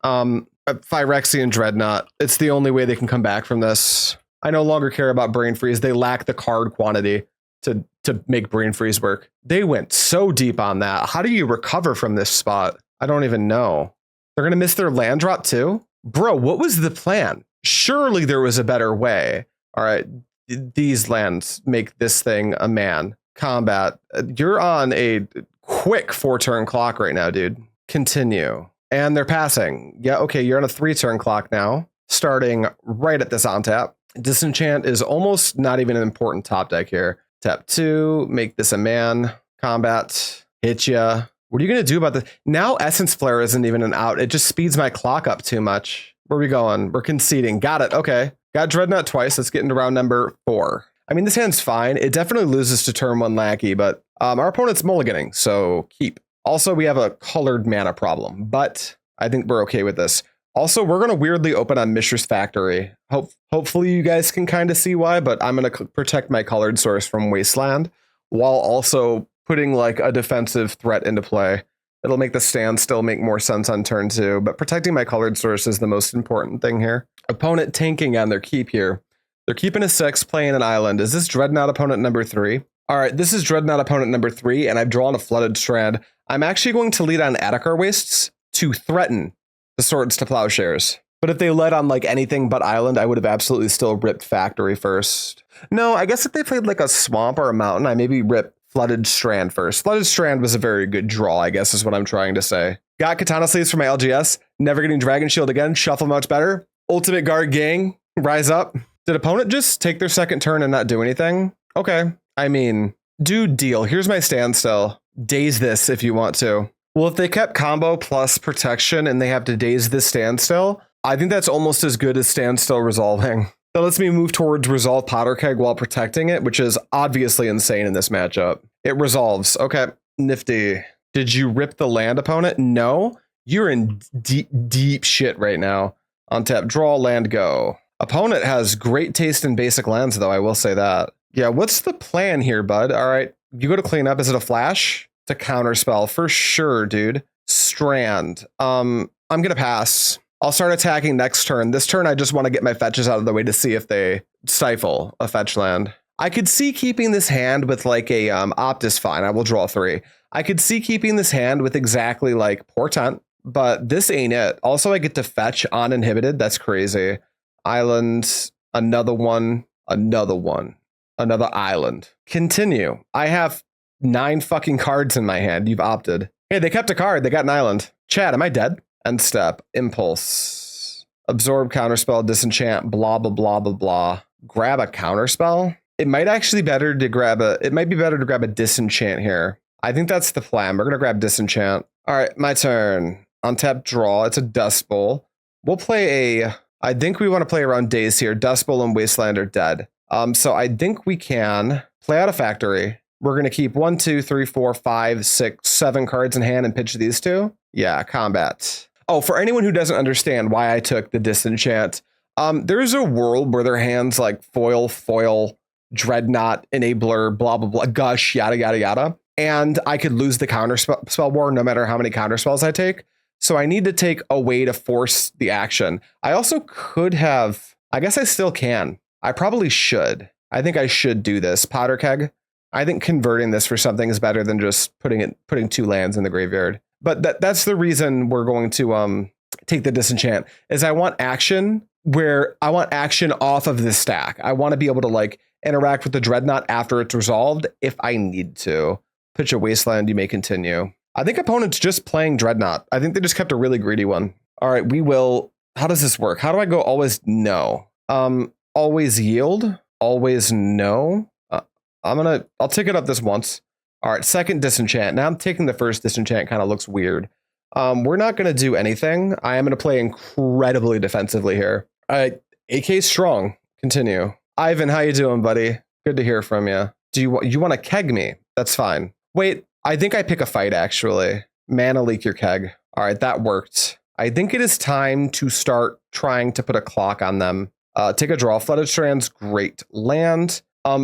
A: Phyrexian Dreadnought. It's the only way they can come back from this. I no longer care about Brain Freeze. They lack the card quantity to make Brain Freeze work. They went so deep on that. How do you recover from this spot? I don't even know. They're going to miss their land drop too? Bro, what was the plan? Surely there was a better way. All right, these lands make this thing a man. Combat. You're on a quick 4-turn clock right now, dude. Continue. And they're passing. Yeah, okay, you're on a 3-turn clock now, starting right at this on tap. Disenchant is almost not even an important top deck here. Tap 2, make this a man. Combat, hit ya. What are you going to do about this? Now Essence Flare isn't even an out. It just speeds my clock up too much. Where are we going? We're conceding. Got it. Okay. Got Dreadnought twice. Let's get into round number 4. I mean, this hand's fine. It definitely loses to turn 1 Lackey, but our opponent's mulliganing, so keep. Also, we have a colored mana problem, but I think we're okay with this. Also, we're going to weirdly open on Mishra's Factory. Hopefully you guys can kind of see why, but I'm going to protect my colored source from Wasteland while also putting like a defensive threat into play. It'll make the Standstill make more sense on turn 2, but protecting my colored source is the most important thing here. Opponent tanking on their keep here. They're keeping a 6, playing an island. Is this Dreadnought opponent number 3? All right, this is Dreadnought opponent number 3, and I've drawn a Flooded Strand. I'm actually going to lead on Adarkar Wastes to threaten the Swords to Plowshares. But if they led on like anything but island, I would have absolutely still ripped Factory first. No, I guess if they played like a swamp or a mountain, I maybe rip Flooded Strand first. Flooded Strand was a very good draw, I guess is what I'm trying to say. Got Katana Sleeves for my LGS. Never getting Dragon Shield again. Shuffle much better. Ultimate Guard Gang. Rise up. Did opponent just take their second turn and not do anything? Okay. I mean, dude, deal. Here's my Standstill. Daze this if you want to. Well, if they kept combo plus protection and they have to daze this Standstill, I think that's almost as good as Standstill resolving. That lets me move towards resolve Powder Keg while protecting it, which is obviously insane in this matchup. It resolves. Okay, nifty. Did you rip the land, opponent? No. You're in deep shit right now. On tap, draw, land, go. Opponent has great taste in basic lands, though, I will say that. Yeah, what's the plan here, bud? All right, you go to clean up. Is it a flash? To counterspell, for sure, dude. Strand. I'm going to pass. I'll start attacking next turn. This turn, I just want to get my fetches out of the way to see if they stifle a fetch land. I could see keeping this hand with like a opt is fine. I will draw 3. I could see keeping this hand with exactly like Portent, but this ain't it. Also, I get to fetch uninhibited. That's crazy. Island, another one, another island. Continue. I have 9 fucking cards in my hand. You've opted. Hey, they kept a card. They got an island. Chad, am I dead? End step. Impulse. Absorb, counterspell, disenchant, blah, blah, blah, blah, blah. Grab a counterspell? It might actually be better to grab a disenchant here. I think that's the plan. We're going to grab disenchant. All right, my turn. Untap, draw. It's a Dust Bowl. We'll play I think we want to play around days here. Dust Bowl and Wasteland are dead. So I think we can play out a Factory. We're going to keep 1, 2, 3, 4, 5, 6, 7 cards in hand and pitch these 2. Yeah, combat. Oh, for anyone who doesn't understand why I took the Disenchant, there's a world where their hands like foil, Dreadnought, Enabler, blah, blah, blah, gush, yada, yada, yada. And I could lose the counterspell war no matter how many counterspells I take. So I need to take a way to force the action. I also could have, I guess I still can. I probably should. I think I should do this. Powder Keg. I think converting this for something is better than just putting 2 lands in the graveyard. But that's the reason we're going to take the Disenchant, is I want action off of this stack. I want to be able to like interact with the Dreadnought after it's resolved if I need to. Pitch a Wasteland, you may continue. I think opponent's just playing Dreadnought. I think they just kept a really greedy one. All right, we will. How does this work? How do I go always no? Always yield, always no. I'll take it up this once. All right, second Disenchant. Now I'm taking the first Disenchant, kind of looks weird. We're not going to do anything. I am going to play incredibly defensively here. All right, AK strong. Continue. Ivan, how you doing, buddy? Good to hear from you. Do you want to keg me? That's fine. Wait, I think I pick a fight, actually. Mana leak your keg. All right, that worked. I think it is time to start trying to put a clock on them. Take a draw. Flooded Strand's great. Land.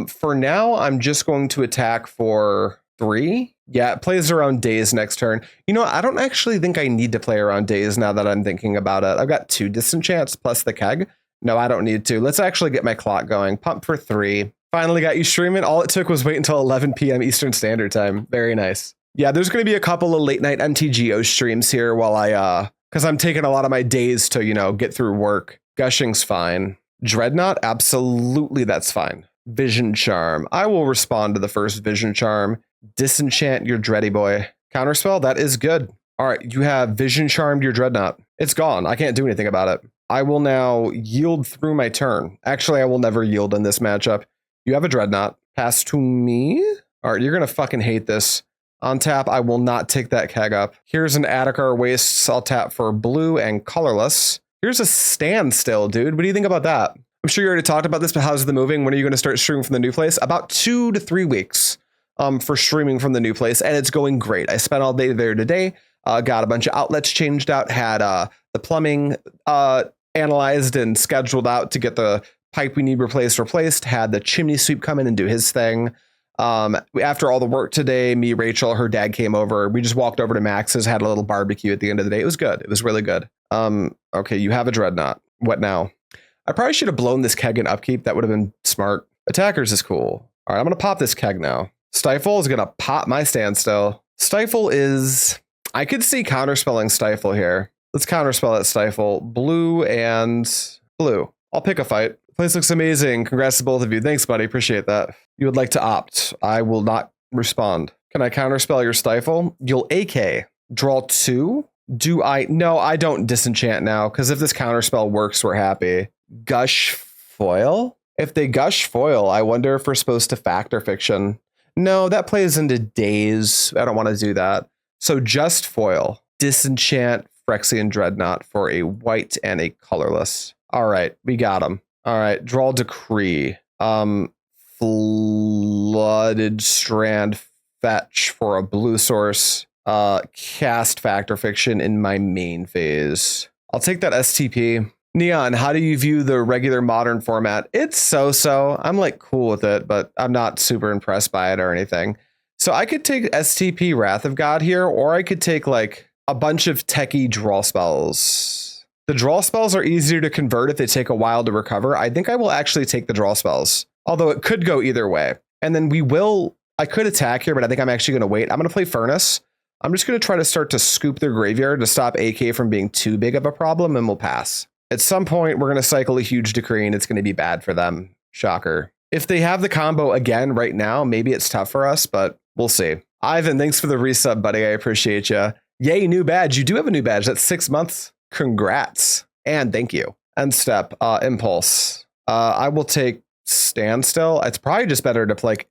A: For now, I'm just going to attack for 3. Yeah, it plays around days next turn. You know, I don't actually think I need to play around days now that I'm thinking about it. I've got 2 Disenchants plus the keg. No, I don't need to. Let's actually get my clock going. Pump for 3. Finally got you streaming. All it took was wait until 11 p.m. Eastern Standard Time. Very nice. Yeah, there's going to be a couple of late night MTGO streams here while I, because I'm taking a lot of my days to, you know, get through work. Gushing's fine. Dreadnought, absolutely that's fine. Vision Charm. I will respond to the first Vision Charm. Disenchant your Dready boy. Counterspell, that is good. All right, you have Vision Charmed your Dreadnought. It's gone. I can't do anything about it. I will now yield through my turn. Actually, I will never yield in this matchup. You have a Dreadnought. Pass to me. All right, you're going to fucking hate this. On tap, I will not take that keg up. Here's an Adarkar Wastes. I'll tap for blue and colorless. Here's a Standstill, dude. What do you think about that? I'm sure you already talked about this, but how's the moving? When are you going to start streaming from the new place? About 2 to 3 weeks for streaming from the new place, and it's going great. I spent all day there today. Got a bunch of outlets changed out. Had the plumbing analyzed and scheduled out to get the pipe we need replaced. Had the chimney sweep come in and do his thing. After all the work today, me, Rachel, her dad came over. We just walked over to Max's, had a little barbecue at the end of the day. It was good. It was really good. Okay, you have a Dreadnought. What now? I probably should have blown this keg in upkeep. That would have been smart. Attackers is cool. All right, I'm going to pop this keg now. Stifle is going to pop my Standstill. Stifle is... I could see counterspelling Stifle here. Let's counterspell that Stifle. Blue and blue. I'll pick a fight. The place looks amazing. Congrats to both of you. Thanks, buddy. Appreciate that. You would like to opt. I will not respond. Can I counterspell your Stifle? You'll AK. Draw 2. Do I? No, I don't disenchant now, because if this counterspell works, we're happy. Gush foil? If they gush foil, I wonder if we're supposed to factor fiction. No, that plays into days. I don't want to do that. So just foil. Disenchant Phyrexian Dreadnought for a white and a colorless. All right, we got them. All right, draw Decree. Flooded Strand fetch for a blue source. Cast Factor Fiction in my main phase. I'll take that STP. Neon, how do you view the regular modern format? It's so-so. I'm like cool with it, but I'm not super impressed by it or anything. So I could take STP Wrath of God here, or I could take like a bunch of techie draw spells. The draw spells are easier to convert if they take a while to recover. I think I will actually take the draw spells, although it could go either way. And then I could attack here, but I think I'm actually going to wait. I'm going to play Furnace. I'm just going to try to start to scoop their graveyard to stop AK from being too big of a problem, and we'll pass. At some point, we're going to cycle a huge Decree, and it's going to be bad for them. Shocker. If they have the combo again right now, maybe it's tough for us, but we'll see. Ivan, thanks for the resub, buddy. I appreciate you. Yay, new badge. You do have a new badge. That's 6 months. Congrats. And thank you. End step, Impulse. I will take Standstill. It's probably just better to like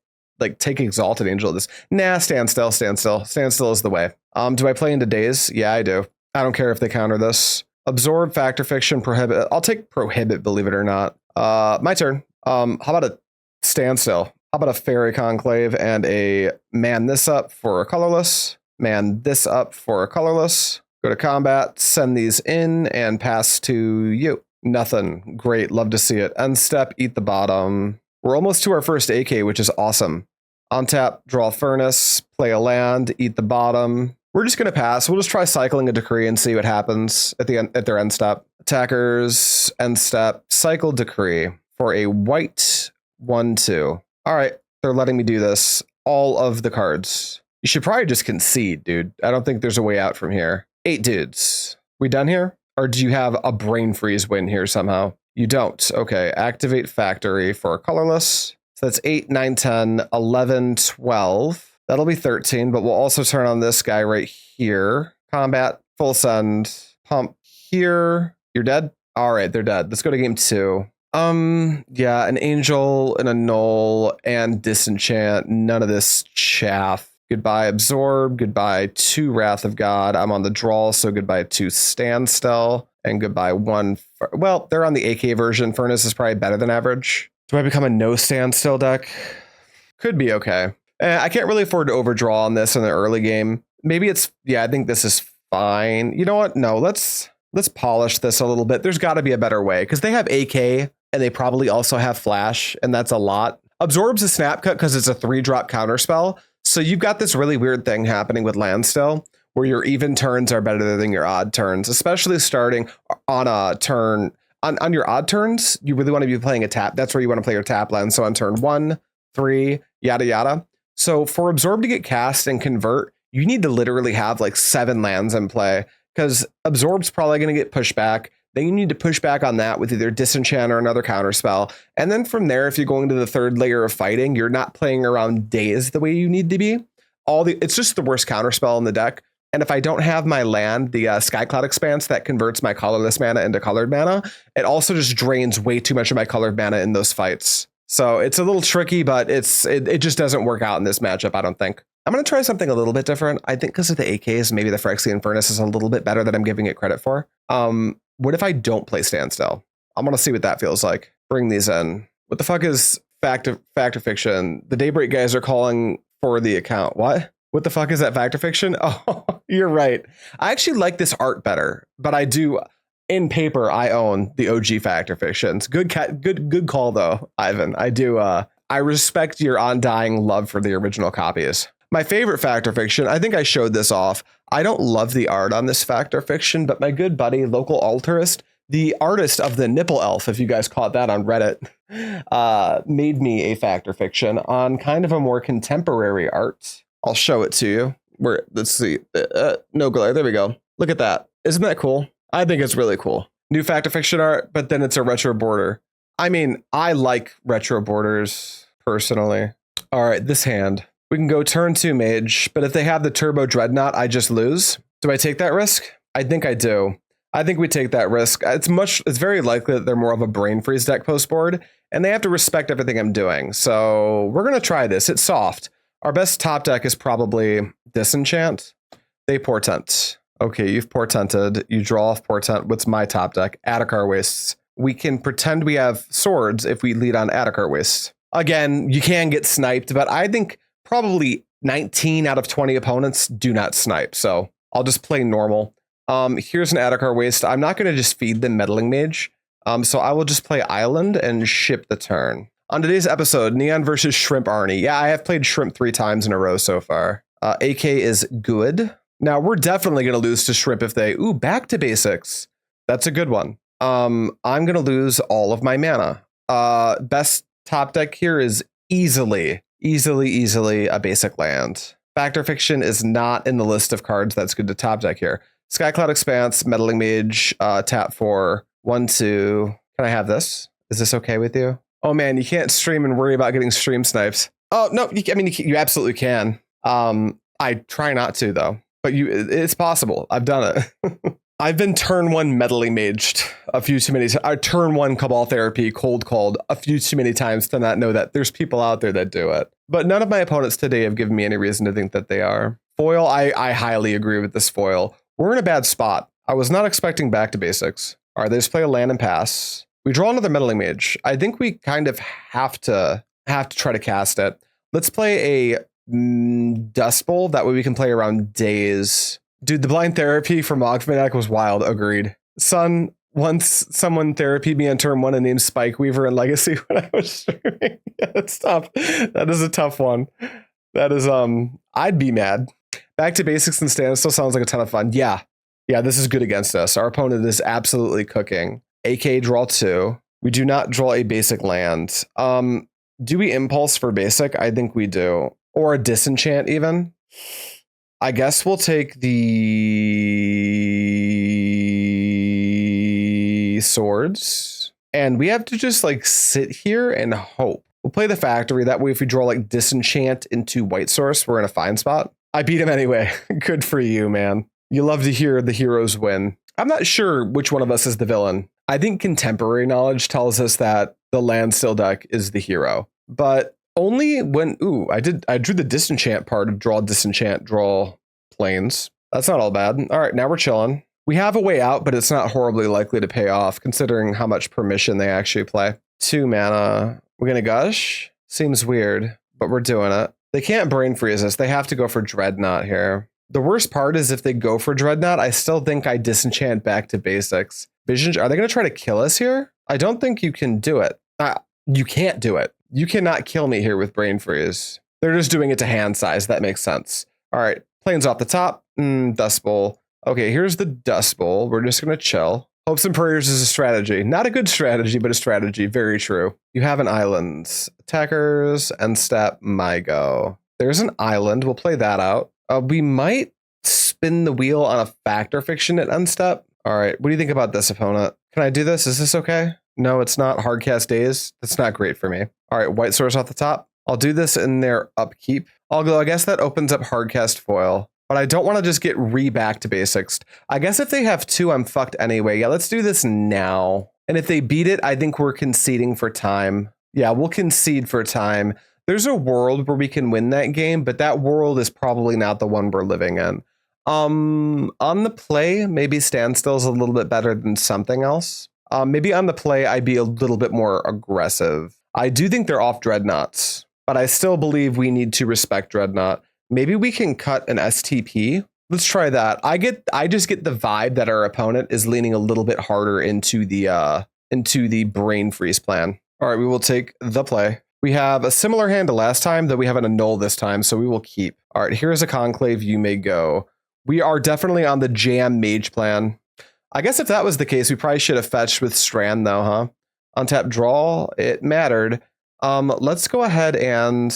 A: take Exalted Angel of this. Nah, Standstill. Standstill is the way. Do I play into Days? Yeah, I do. I don't care if they counter this. Absorb, Factor Fiction, Prohibit. I'll take Prohibit, believe it or not. My turn. How about a Standstill? How about a Faerie Conclave and a man this up for a colorless? Man this up for a colorless. Go to combat, send these in, and pass to you. Nothing. Great. Love to see it. End step, eat the bottom. We're almost to our first AK, which is awesome. On tap, draw Furnace, play a land, eat the bottom. We're just going to pass. We'll just try cycling a Decree and see what happens at their end step. Attackers, end step, cycle Decree for a white 1/2. All right, they're letting me do this. All of the cards. You should probably just concede, dude. I don't think there's a way out from here. 8 dudes. We done here? Or do you have a brain freeze win here somehow? You don't. Okay, activate Factory for a colorless. So that's 8, 9, 10, 11, 12. That'll be 13, but we'll also turn on this guy right here. Combat, full send, pump here. You're dead? All right, they're dead. Let's go to game 2. Yeah, an Angel, an Annul, and Disenchant. None of this chaff. Goodbye, Absorb. Goodbye, 2 Wrath of God. I'm on the draw, so goodbye, 2 Standstill. And goodbye, 1. Well, they're on the AK version. Furnace is probably better than average. Do I become a no Standstill deck? Could be okay. I can't really afford to overdraw on this in the early game. Maybe it's, yeah, I think this is fine. You know what? No, let's polish this a little bit. There's got to be a better way, because they have AK and they probably also have Flash, and that's a lot. Absorb's a snap cut because it's a 3-drop counterspell. So you've got this really weird thing happening with Landstill, where your even turns are better than your odd turns, especially starting on a turn. On your odd turns, you really want to be playing a tap. That's where you want to play your tap land. So on turn 1, 3, yada, yada. So for Absorb to get cast and convert, you need to literally have like 7 lands in play, because Absorb's probably going to get pushed back. Then you need to push back on that with either Disenchant or another Counterspell. And then from there, if you're going to the 3rd layer of fighting, you're not playing around days the way you need to be. It's just the worst Counterspell in the deck. And if I don't have my land, the Skycloud Expanse that converts my colorless mana into colored mana, it also just drains way too much of my colored mana in those fights. So it's a little tricky, but it just doesn't work out in this matchup, I don't think. I'm going to try something a little bit different. I think because of the AKs, maybe the Phyrexian Furnace is a little bit better than I'm giving it credit for. What if I don't play Standstill? I'm going to see what that feels like. Bring these in. What the fuck is Fact or Fiction? The Daybreak guys are calling for the account. What the fuck is that, Fact or Fiction? Oh, you're right. I actually like this art better, but I do, in paper, I own the OG Fact or Fictions. Good call though, Ivan. I do. I respect your undying love for the original copies. My favorite Fact or Fiction, I think I showed this off. I don't love the art on this Fact or Fiction, but my good buddy, local altarist, the artist of the Nipple Elf, if you guys caught that on Reddit, made me a Fact or Fiction on kind of a more contemporary art. I'll show it to you. Let's see. No glare. There we go. Look at that. Isn't that cool? I think it's really cool. New Fact or Fiction art, but then it's a retro border. I mean, I like retro borders personally. All right, this hand. We can go turn 2 mage, but if they have the Turbo Dreadnought, I just lose. Do I take that risk? I think I do. I think we take that risk. It's very likely that they're more of a brain freeze deck post board, and they have to respect everything I'm doing. So we're going to try this. It's soft. Our best top deck is probably Disenchant. They portent. Okay, you've portented. You draw off portent. What's my top deck? Adarkar Wastes. We can pretend we have swords if we lead on Adarkar Wastes. Again, you can get sniped, but I think probably 19 out of 20 opponents do not snipe. So I'll just play normal. Here's an Adarkar Waste. I'm not going to just feed them Meddling Mage. So I will just play Island and ship the turn. On today's episode, Neon versus Shrimp Arnie. Yeah, I have played Shrimp 3 times in a row so far. AK is good. Now, we're definitely going to lose to Shrimp if they... Ooh, back to basics. That's a good one. I'm going to lose all of my mana. Best top deck here is easily a basic land. Fact or Fiction is not in the list of cards that's good to top deck here. Skycloud Expanse, Meddling Mage, tap 4, 1, 2. Can I have this? Is this okay with you? Oh man, you can't stream and worry about getting stream snipes. Oh no, you absolutely can. I try not to though, but it's possible. I've done it. I've been turn 1 Meddling Maged a few too many times. Turn 1 Cabal Therapy cold called a few too many times to not know that there's people out there that do it. But none of my opponents today have given me any reason to think that they are. Foil, I highly agree with this foil. We're in a bad spot. I was not expecting back to basics. All right, they just play a land and pass. We draw another Meddling Mage. I think we kind of have to try to cast it. Let's play a Dust Bowl. That way we can play around days. Dude, the blind therapy from Ogfmanak was wild. Agreed. Son, once someone therapied me on turn 1 and named Spike Weaver in Legacy when I was streaming. Yeah, that's tough. That is a tough one. That is, I'd be mad. Back to basics and Standstill sounds like a ton of fun. Yeah, this is good against us. Our opponent is absolutely cooking. AK draw 2. We do not draw a basic land. Do we impulse for basic? I think we do. Or a disenchant even. I guess we'll take the swords. And we have to just like sit here and hope. We'll play the factory. That way if we draw like disenchant into white source, we're in a fine spot. I beat him anyway. Good for you, man. You love to hear the heroes win. I'm not sure which one of us is the villain. I think contemporary knowledge tells us that the Landstill deck is the hero, but only when, I drew the disenchant part of draw disenchant, draw planes. That's not all bad. All right, now we're chilling. We have a way out, but it's not horribly likely to pay off considering how much permission they actually play. 2 mana. We're going to gush? Seems weird, but we're doing it. They can't brain freeze us. They have to go for Dreadnought here. The worst part is if they go for Dreadnought, I still think I disenchant back to basics. Vision, are they going to try to kill us here? I don't think you can do it. You can't do it. You cannot kill me here with brain freeze. They're just doing it to hand size. That makes sense. All right, planes off the top. Dust Bowl. Okay, here's the Dust Bowl. We're just going to chill. Hopes and prayers is a strategy. Not a good strategy, but a strategy. Very true. You have an island. Attackers, end step, my go. There's an island. We'll play that out. We might spin the wheel on a Factor Fiction at end step. All right, what do you think about this, opponent? Can I do this? Is this okay? No, it's not. Hardcast Days. That's not great for me. All right, White Source off the top. I'll do this in their upkeep. Although I guess that opens up Hardcast Foil. But I don't want to just get back to basics. I guess if they have 2, I'm fucked anyway. Yeah, let's do this now. And if they beat it, I think we're conceding for time. Yeah, we'll concede for time. There's a world where we can win that game, but that world is probably not the one we're living in. On the play, maybe Standstill is a little bit better than something else. Maybe on the play, I'd be a little bit more aggressive. I do think they're off Dreadnoughts, but I still believe we need to respect Dreadnought. Maybe we can cut an STP. Let's try that. I just get the vibe that our opponent is leaning a little bit harder into the brain freeze plan. All right, we will take the play. We have a similar hand to last time, though we have an Annul this time, so we will keep. All right, here's a Conclave. You may go. We are definitely on the jam mage plan. I guess if that was the case, we probably should have fetched with Strand, though, huh? Untap draw. It mattered. Let's go ahead and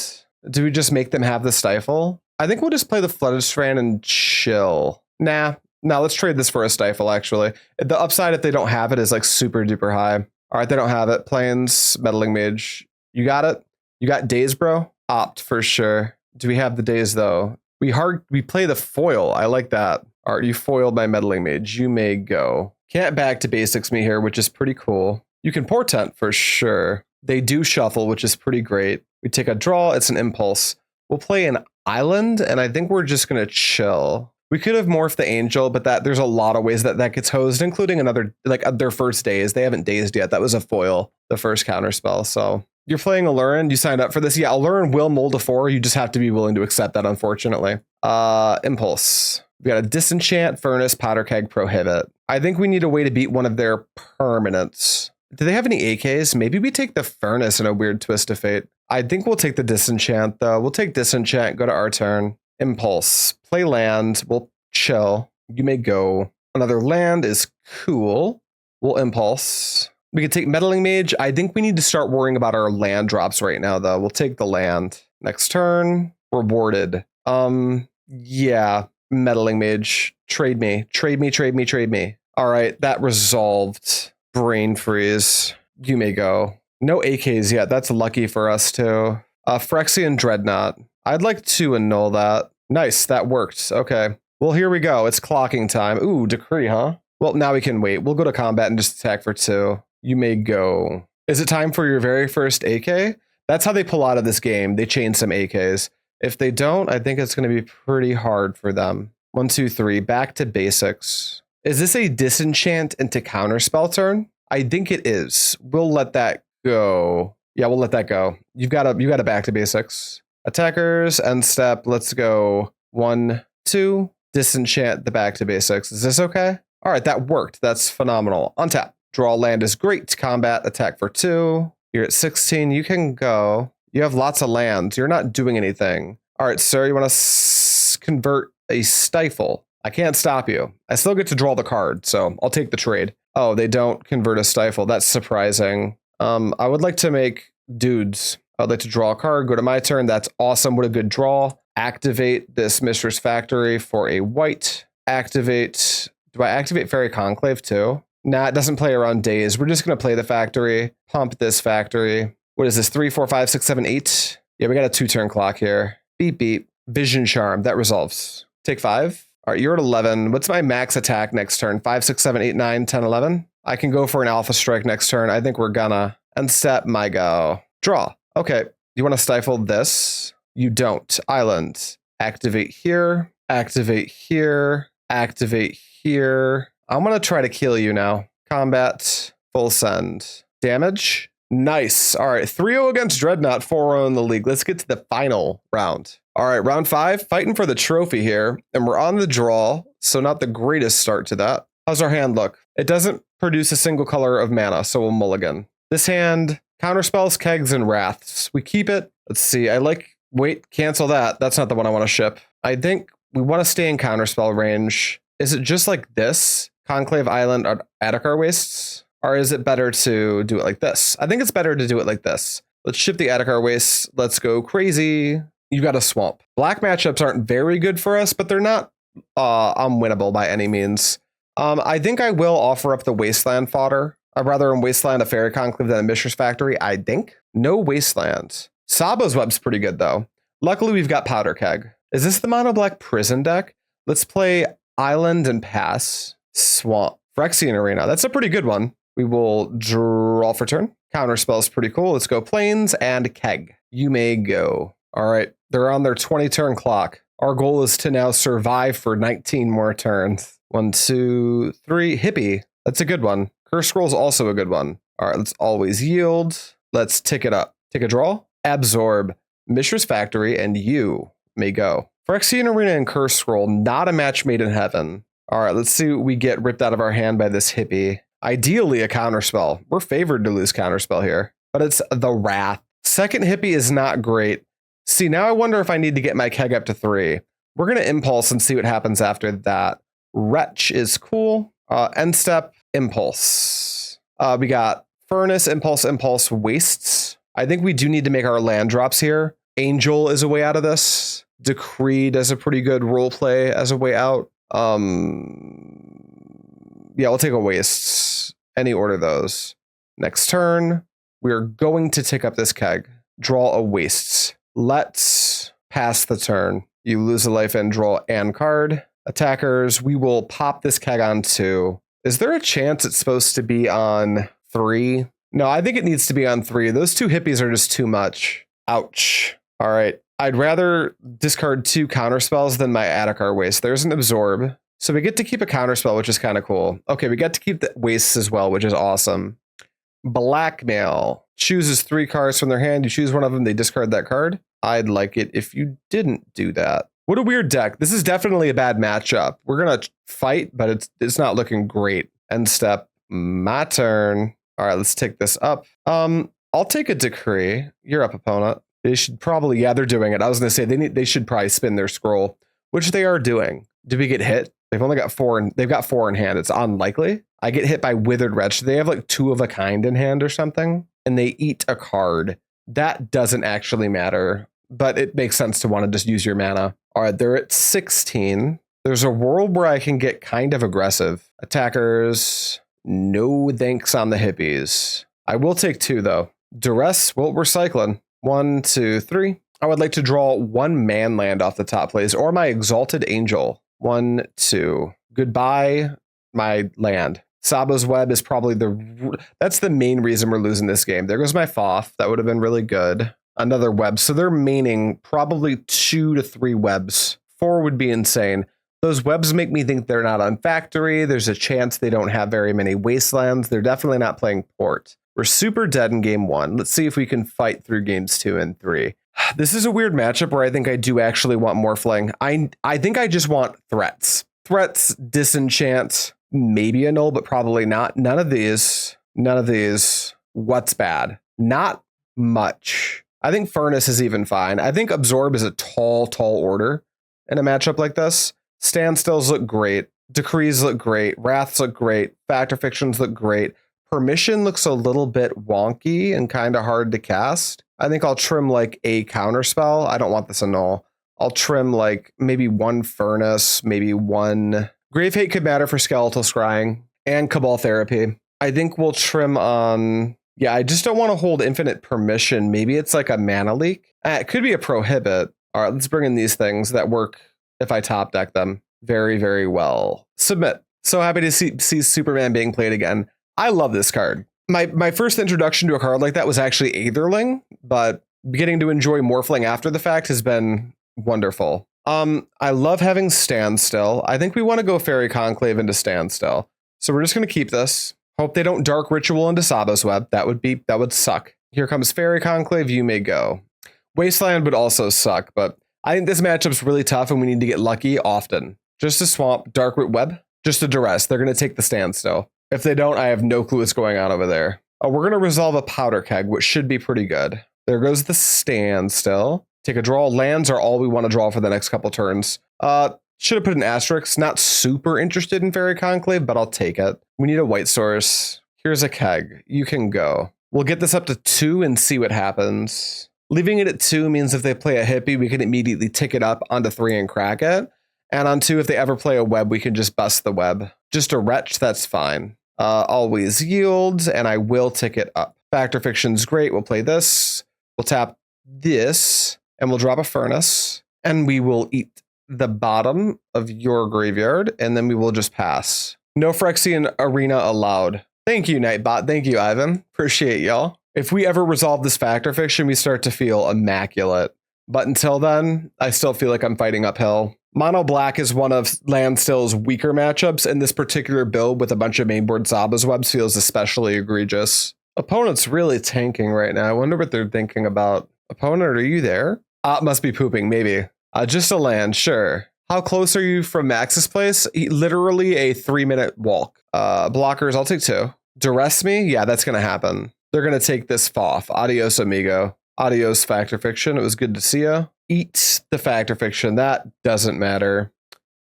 A: do we just make them have the Stifle? I think we'll just play the Flooded Strand and chill. Nah, let's trade this for a Stifle, actually. The upside, if they don't have it, is like super duper high. All right, they don't have it. Plains, Meddling Mage. You got it? You got Days, bro? Opt for sure. Do we have the Days, though? We play the foil. I like that. All right, you foiled my Meddling Mage. You may go. Can't back to basics me here, which is pretty cool. You can Portent for sure. They do shuffle, which is pretty great. We take a draw. It's an impulse. We'll play an island, and I think we're just going to chill. We could have morphed the Angel, but there's a lot of ways that gets hosed, including another, like their first daze. They haven't dazed yet. That was a foil, the first counterspell. So you're playing Allurin. You signed up for this. Yeah, Allurin will mold a 4. You just have to be willing to accept that, unfortunately. Impulse. We got a Disenchant, Furnace, Powder Keg, Prohibit. I think we need a way to beat one of their permanents. Do they have any AKs? Maybe we take the Furnace in a weird twist of fate. I think we'll take the Disenchant, though. We'll take Disenchant, go to our turn. Impulse. Play land. We'll chill. You may go. Another land is cool. We'll Impulse. We can take Meddling Mage. I think we need to start worrying about our land drops right now, though. We'll take the land. Next turn. Rewarded. Yeah. Meddling Mage. Trade me. Trade me, trade me, trade me. All right. That resolved. Brain freeze. You may go. No AKs yet. That's lucky for us, too. Phyrexian Dreadnought. I'd like to annul that. Nice. That worked. Okay. Well, here we go. It's clocking time. Ooh, Decree, huh? Well, now we can wait. We'll go to combat and just attack for 2. You may go. Is it time for your very first AK? That's how they pull out of this game. They chain some AKs. If they don't, I think it's going to be pretty hard for them. 1, 2, 3. Back to basics. Is this a Disenchant into Counterspell turn? I think it is. We'll let that go. Yeah, we'll let that go. You got to back to basics. Attackers, end step. Let's go 1, 2. Disenchant the back to basics. Is this okay? All right, that worked. That's phenomenal. Untap. Draw land is great. Combat, attack for 2. You're at 16. You can go. You have lots of land. You're not doing anything. All right, sir, you want to convert a Stifle. I can't stop you. I still get to draw the card, so I'll take the trade. Oh, they don't convert a Stifle. That's surprising. I would like to make dudes. I'd like to draw a card. Go to my turn. That's awesome. What a good draw. Activate this Mishra's Factory for a white. Activate. Do I activate Faerie Conclave too? Nah, it doesn't play around days. We're just going to play the factory. Pump this factory. What is this? 3, 4, 5, 6, 7, 8. Yeah, we got a 2-turn clock here. Beep, beep. Vision Charm. That resolves. Take 5. All right, you're at 11. What's my max attack next turn? 5, 6, 7, 8, 9, 10, 11. I can go for an Alpha Strike next turn. I think we're gonna. End step, my go. Draw. Okay. You want to stifle this? You don't. Island. Activate here. Activate here. Activate here. I'm going to try to kill you now. Combat. Full send. Damage. Nice. All right. 3-0 against Dreadnought. 4-0 in the league. Let's get to the final round. All right. Round 5. Fighting for the trophy here. And we're on the draw. So not the greatest start to that. How's our hand look? It doesn't produce a single color of mana. So we'll mulligan. This hand, counterspells, kegs, and wraths. We keep it. Let's see. I like Wait, cancel that. That's not the one I want to ship. I think we want to stay in Counterspell range. Is it just like this? Conclave Island or Adarkar Wastes? Or is it better to do it like this? I think it's better to do it like this. Let's ship the Adarkar Wastes. Let's go crazy. You got a swamp. Black matchups aren't very good for us, but they're not unwinnable by any means. I think I will offer up the Wasteland fodder. I'd rather in Wasteland a Faerie Conclave than a Mishra's Factory, I think. No Wasteland. Sabo's Web's pretty good, though. Luckily, we've got Powder Keg. Is this the mono black prison deck? Let's play Island and pass. Swamp. Phyrexian Arena. That's a pretty good one. We will draw for turn. Counterspell is pretty cool. Let's go Plains and Keg. You may go. All right. They're on their 20 turn clock. Our goal is to now survive for 19 more turns. 1, 2, 3. Hippie. That's a good one. Curse Scroll is also a good one. All right. Let's always yield. Let's tick it up. Take a draw. Absorb. Mishra's Factory, and you may go. Phyrexian Arena and Curse Scroll, not a match made in heaven. All right, let's see what we get ripped out of our hand by this hippie. Ideally, a Counterspell. We're favored to lose Counterspell here, but it's the Wrath. Second hippie is not great. See, now I wonder if I need to get my Keg up to 3. We're going to Impulse and see what happens after that. Wretch is cool. End step, Impulse. We got Furnace, Impulse, Impulse, Wastes. I think we do need to make our land drops here. Angel is a way out of this. Decree does a pretty good role play as a way out. Yeah, we'll take a Wastes. Any order those. Next turn, we're going to tick up this Keg. Draw a Wastes. Let's pass the turn. You lose a life and draw an card. Attackers, we will pop this Keg on 2. Is there a chance it's supposed to be on 3? No, I think it needs to be on 3. Those 2 hippies are just too much. Ouch. All right. I'd rather discard 2 counterspells than my Adarkar Waste. There's an Absorb. So we get to keep a counterspell, which is kind of cool. Okay, we get to keep the Wastes as well, which is awesome. Blackmail. Chooses 3 cards from their hand. You choose one of them, they discard that card. I'd like it if you didn't do that. What a weird deck. This is definitely a bad matchup. We're going to fight, but it's not looking great. End step. My turn. All right, let's take this up. I'll take a Decree. You're up, opponent. They should probably, yeah, they're doing it. I was going to say they should probably spin their scroll, which they are doing. Did we get hit? They've only got 4 and they've got 4 in hand. It's unlikely. I get hit by Withered Wretch. They have like 2 of a kind in hand or something, and they eat a card. That doesn't actually matter, but it makes sense to want to just use your mana. All right, they're at 16. There's a world where I can get kind of aggressive. Attackers, no thanks on the hippies. I will take 2 though. Duress, well, we're cycling. 1, 2, 3. I would like to draw 1 man land off the top place or my Exalted Angel. 1, 2. Goodbye, my land. Sabo's Web is probably that's the main reason we're losing this game. There goes my Foth. That would have been really good. Another web. So they're maining probably 2 to 3 webs. 4 would be insane. Those webs make me think they're not on Factory. There's a chance they don't have very many Wastelands. They're definitely not playing Port. We're super dead in game 1. Let's see if we can fight through games 2 and 3. This is a weird matchup where I think I do actually want Morphling. I think I just want threats. Threats, Disenchant, maybe Annul, but probably not. None of these. What's bad? Not much. I think Furnace is even fine. I think Absorb is a tall order in a matchup like this. Standstills look great. Decrees look great. Wraths look great. Fact or Fictions look great. Permission looks a little bit wonky and kind of hard to cast. I think I'll trim like a Counterspell. I don't want this Annul. I'll trim like maybe 1 Furnace, maybe 1... Grave Hate could matter for Skeletal Scrying and Cabal Therapy. I think we'll trim on... Yeah, I just don't want to hold infinite permission. Maybe it's like a mana leak. It could be a Prohibit. All right, let's bring in these things that work if I top deck them very, very well. Submit. So happy to see Superman being played again. I love this card. My first introduction to a card like that was actually Aetherling, but getting to enjoy Morphling after the fact has been wonderful. I love having Standstill. I think we want to go Faerie Conclave into Standstill. So we're just going to keep this. Hope they don't Dark Ritual into Sabo's Web. That would suck. Here comes Faerie Conclave. You may go. Wasteland would also suck, but I think this matchup's really tough and we need to get lucky often. Just a Swamp, Dark Root Web, just a Duress. They're going to take the Standstill. If they don't, I have no clue what's going on over there. Oh, we're going to resolve a Powder Keg, which should be pretty good. There goes the Standstill. Take a draw. Lands are all we want to draw for the next couple turns. Should have put an asterisk. Not super interested in Faerie Conclave, but I'll take it. We need a white source. Here's a keg. You can go. We'll get this up to 2 and see what happens. Leaving it at 2 means if they play a hippie, we can immediately tick it up onto 3 and crack it. And on 2, if they ever play a web, we can just bust the web. Just a retch, that's fine. Always yields, and I will tick it up. Factor Fiction's great. We'll play this. We'll tap this, and we'll drop a Furnace. And we will eat the bottom of your graveyard, and then we will just pass. No Phyrexian Arena allowed. Thank you, Nightbot. Thank you, Ivan. Appreciate y'all. If we ever resolve this Factor Fiction, we start to feel immaculate. But until then, I still feel like I'm fighting uphill. Mono Black is one of Landstill's weaker matchups, and this particular build with a bunch of mainboard Zabas webs feels especially egregious. Opponent's really tanking right now. I wonder what they're thinking about. Opponent, are you there? Must be pooping, maybe. Just a land, sure. How close are you from Max's place? Literally a 3-minute walk. Blockers, I'll take 2. Duress me? Yeah, that's going to happen. They're going to take this off. Adios, amigo. Adios, Factor Fiction. It was good to see you. Eat the Factor Fiction. That doesn't matter.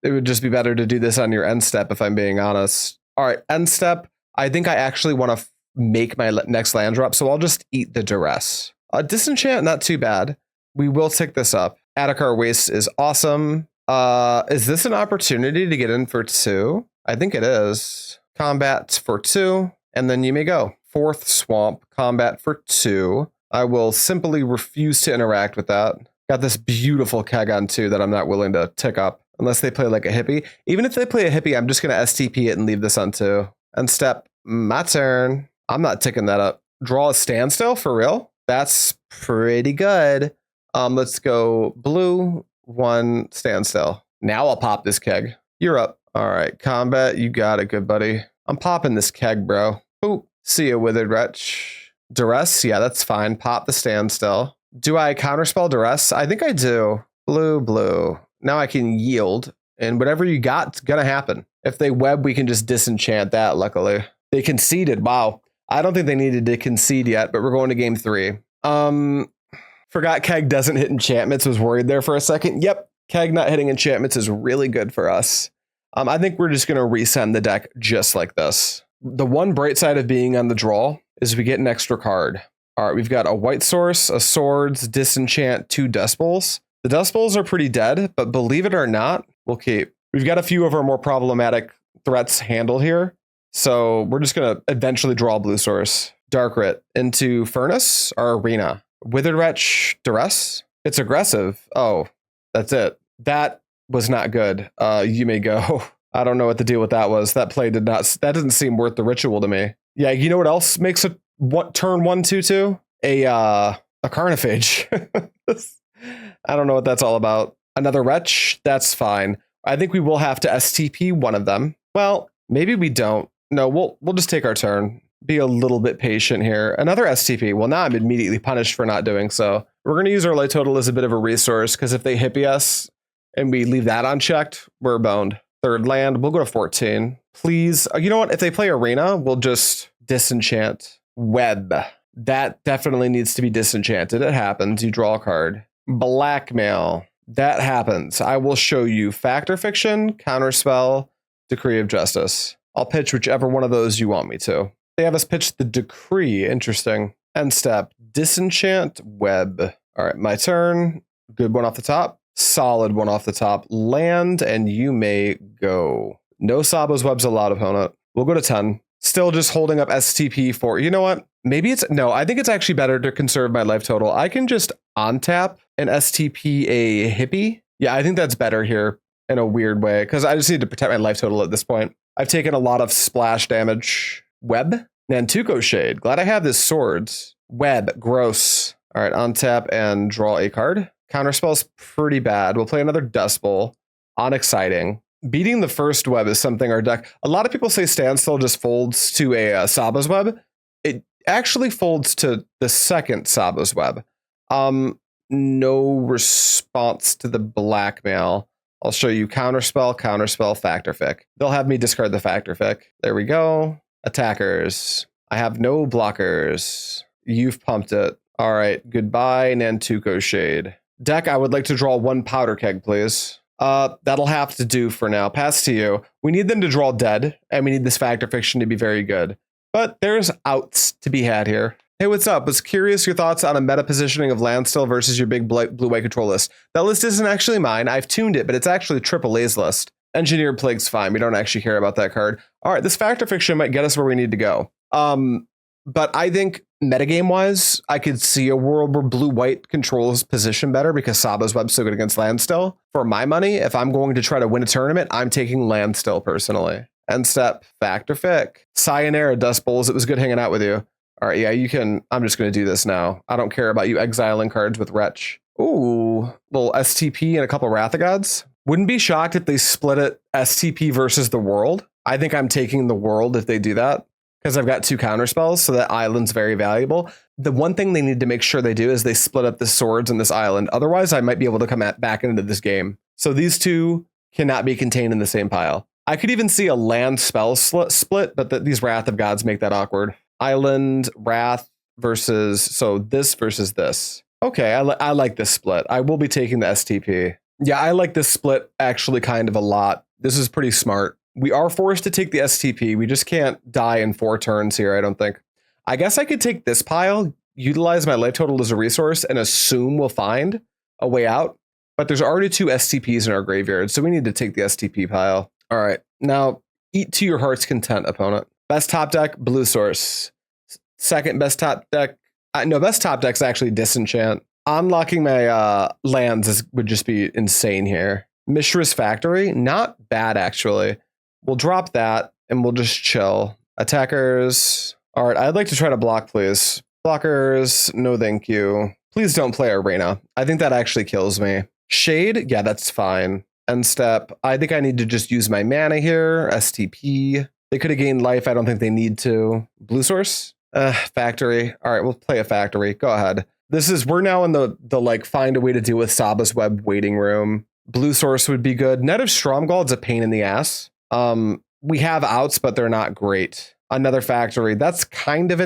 A: It would just be better to do this on your end step, if I'm being honest. All right, end step. I think I actually want to make my next land drop, so I'll just eat the Duress. Disenchant, not too bad. We will tick this up. Adarkar Wastes is awesome. Is this an opportunity to get in for 2? I think it is. Combat for 2, and then you may go. 4th Swamp, combat for 2. I will simply refuse to interact with that. Got this beautiful keg on 2 that I'm not willing to tick up unless they play like a hippie. Even if they play a hippie, I'm just going to STP it and leave this on 2. End step, my turn. I'm not ticking that up. Draw a Standstill for real? That's pretty good. Let's go blue, 1 Standstill. Now I'll pop this keg. You're up. All right, combat, you got it, good buddy. I'm popping this keg, bro. Ooh, see ya, Withered Wretch. Duress, yeah, that's fine. Pop the Standstill. Do I counterspell Duress? I think I do. Blue, blue. Now I can yield, and whatever you got's gonna happen. If they web, we can just disenchant that, luckily. They conceded, wow. I don't think they needed to concede yet, but we're going to game 3. Forgot Keg doesn't hit enchantments, was worried there for a second. Yep, Keg not hitting enchantments is really good for us. I think we're just going to resend the deck just like this. The one bright side of being on the draw is we get an extra card. All right, we've got a white source, a swords, disenchant, 2 Dust Bowls. The Dust Bowls are pretty dead, but believe it or not, we'll keep. We've got a few of our more problematic threats handled here. So we're just going to eventually draw a blue source. Dark Writ into Furnace or Arena. Withered Wretch, Duress. It's aggressive. Oh, that's it. That was not good. You may go. I don't know what the deal with that was. That play did not. That doesn't seem worth the ritual to me. Yeah, you know what else makes a turn 1/2/2? A Carnifage. I don't know what that's all about. Another Wretch. That's fine. I think we will have to STP one of them. Well, maybe we don't. No, we'll just take our turn. Be a little bit patient here. Another STP. Well, now I'm immediately punished for not doing so. We're going to use our light total as a bit of a resource, because if they hippie us and we leave that unchecked, we're boned. 3rd land, we'll go to 14. Please, you know what? If they play Arena, we'll just disenchant. Web. That definitely needs to be disenchanted. It happens. You draw a card. Blackmail. That happens. I will show you Factor Fiction, Counterspell, Decree of Justice. I'll pitch whichever one of those you want me to. They have us pitch the Decree. Interesting. End step. Disenchant, Web. All right, my turn. Good one off the top. Solid one off the top. Land, and you may go. No Sabo's Webs allowed, opponent. We'll go to 10. Still just holding up STP for, you know what? Maybe it's, no, I think it's actually better to conserve my life total. I can just on-tap and STP a hippie. Yeah, I think that's better here in a weird way, because I just need to protect my life total at this point. I've taken a lot of splash damage. Web. Nantuko Shade. Glad I have this swords. Web. Gross. All right, untap and draw a card. Counterspell's pretty bad. We'll play another Dust Bowl. Unexciting. Beating the first web is something our deck... A lot of people say Standstill just folds to a Saba's Web. It actually folds to the second Saba's Web. No response to the blackmail. I'll show you Counterspell, Counterspell, Factor Fic. They'll have me discard the Factor Fic. There we go. Attackers. I have no blockers. You've pumped it. All right. Goodbye, Nantuko Shade. Deck, I would like to draw 1 Powder Keg, please. That'll have to do for now. Pass to you. We need them to draw dead, and we need this Fact or Fiction to be very good. But there's outs to be had here. Hey, what's up? Was curious your thoughts on a meta positioning of Landstill versus your big blue-white control list. That list isn't actually mine. I've tuned it, but it's actually AAA's list. Engineered Plague's fine. We don't actually care about that card. All right, this Fact or Fiction might get us where we need to go. But I think metagame-wise, I could see a world where blue-white controls position better because Saba's Web's so good against Landstill. For my money, if I'm going to try to win a tournament, I'm taking Landstill personally. End step, Fact or Fic. Sayonara, Dust Bowls. It was good hanging out with you. All right, yeah, you can. I'm just going to do this now. I don't care about you exiling cards with Wretch. Ooh, little STP and a couple Wrath of Gods. Wouldn't be shocked if they split it STP versus the world. I think I'm taking the world if they do that, because I've got 2 counterspells, so that island's very valuable. The one thing they need to make sure they do is they split up the swords in this island. Otherwise, I might be able to come back into this game. So these 2 cannot be contained in the same pile. I could even see a land spell split, but these Wrath of Gods make that awkward. Island, Wrath versus, so this versus this. Okay, I like this split. I will be taking the STP. Yeah, I like this split actually kind of a lot. This is pretty smart. We are forced to take the STP. We just can't die in 4 turns here, I don't think. I guess I could take this pile, utilize my life total as a resource, and assume we'll find a way out. But there's already 2 STPs in our graveyard, so we need to take the STP pile. All right, now eat to your heart's content, opponent. Best top deck, Blue Source. Second best top deck, no, best top deck's actually Disenchant. Unlocking my lands would just be insane here. Mishra's Factory, not bad actually. We'll drop that and we'll just chill. Attackers. All right, I'd like to try to block, please. Blockers, no thank you. Please don't play Arena. I think that actually kills me. Shade, yeah, that's fine. End step, I think I need to just use my mana here. STP. They could have gained life. I don't think they need to. Blue Source? Factory. All right, we'll play a Factory. Go ahead. We're now in the like find a way to deal with Saba's Web waiting room. Blue Source would be good. Net of Stromgald's a pain in the ass. We have outs, but they're not great. Another Factory. That's kind of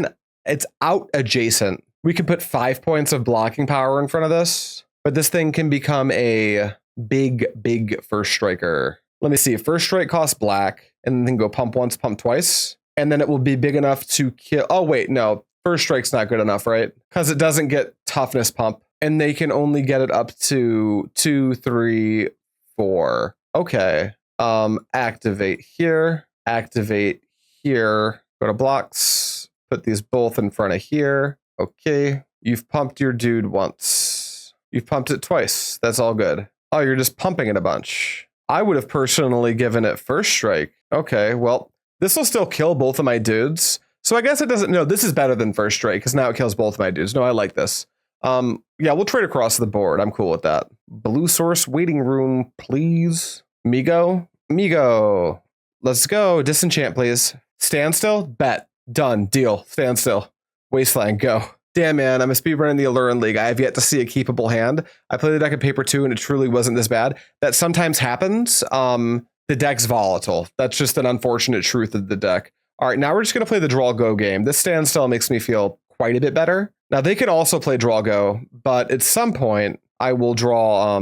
A: it's out adjacent. We could put 5 points of blocking power in front of this, but this thing can become a big first striker. Let me see. First strike costs black, and then go pump once, pump twice. And then it will be big enough to kill. Oh, wait, no. First strike's not good enough, right? Because it doesn't get toughness pump. And they can only get it up to 2, 3, 4. Okay. Activate here. Activate here. Go to blocks. Put these both in front of here. Okay. You've pumped your dude once. You've pumped it twice. That's all good. Oh, you're just pumping it a bunch. I would have personally given it first strike. Okay, well, this will still kill both of my dudes. So I guess it doesn't. No, this is better than first strike because now it kills both of my dudes. No, I like this. Yeah, we'll trade across the board. I'm cool with that. Blue Source waiting room, please. Migo. Let's go. Disenchant, please. Standstill. Bet. Done. Deal. Standstill. Wasteland. Go. Damn, man, I'm a speedrunning the Allurin League. I have yet to see a keepable hand. I played the deck of paper 2, and it truly wasn't this bad. That sometimes happens. The deck's volatile. That's just an unfortunate truth of the deck. All right, now we're just going to play the Draw Go game. This Standstill makes me feel quite a bit better. Now, they can also play Draw Go, but at some point, I will draw...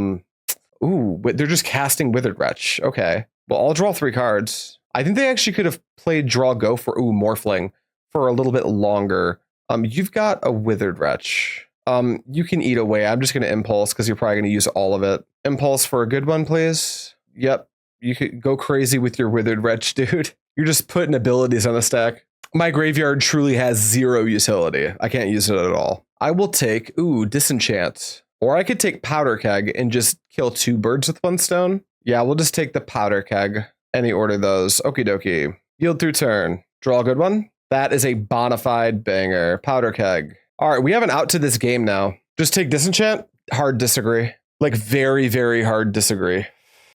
A: Ooh, they're just casting Withered Wretch. Okay. Well, I'll draw 3 cards. I think they actually could have played Draw Go for Morphling for a little bit longer. You've got a Withered Wretch. You can eat away. I'm just going to Impulse because you're probably going to use all of it. Impulse for a good one, please. Yep. You could go crazy with your Withered Wretch, dude. You're just putting abilities on the stack. My graveyard truly has 0 utility. I can't use it at all. I will take, Disenchant. Or I could take Powder Keg and just kill 2 birds with 1 stone. Yeah, we'll just take the Powder Keg. Any order those. Okie dokie. Yield through turn. Draw a good one. That is a bona fide banger. Powder Keg. All right, we have an out to this game now. Just take Disenchant. Hard disagree. Like very, very hard disagree.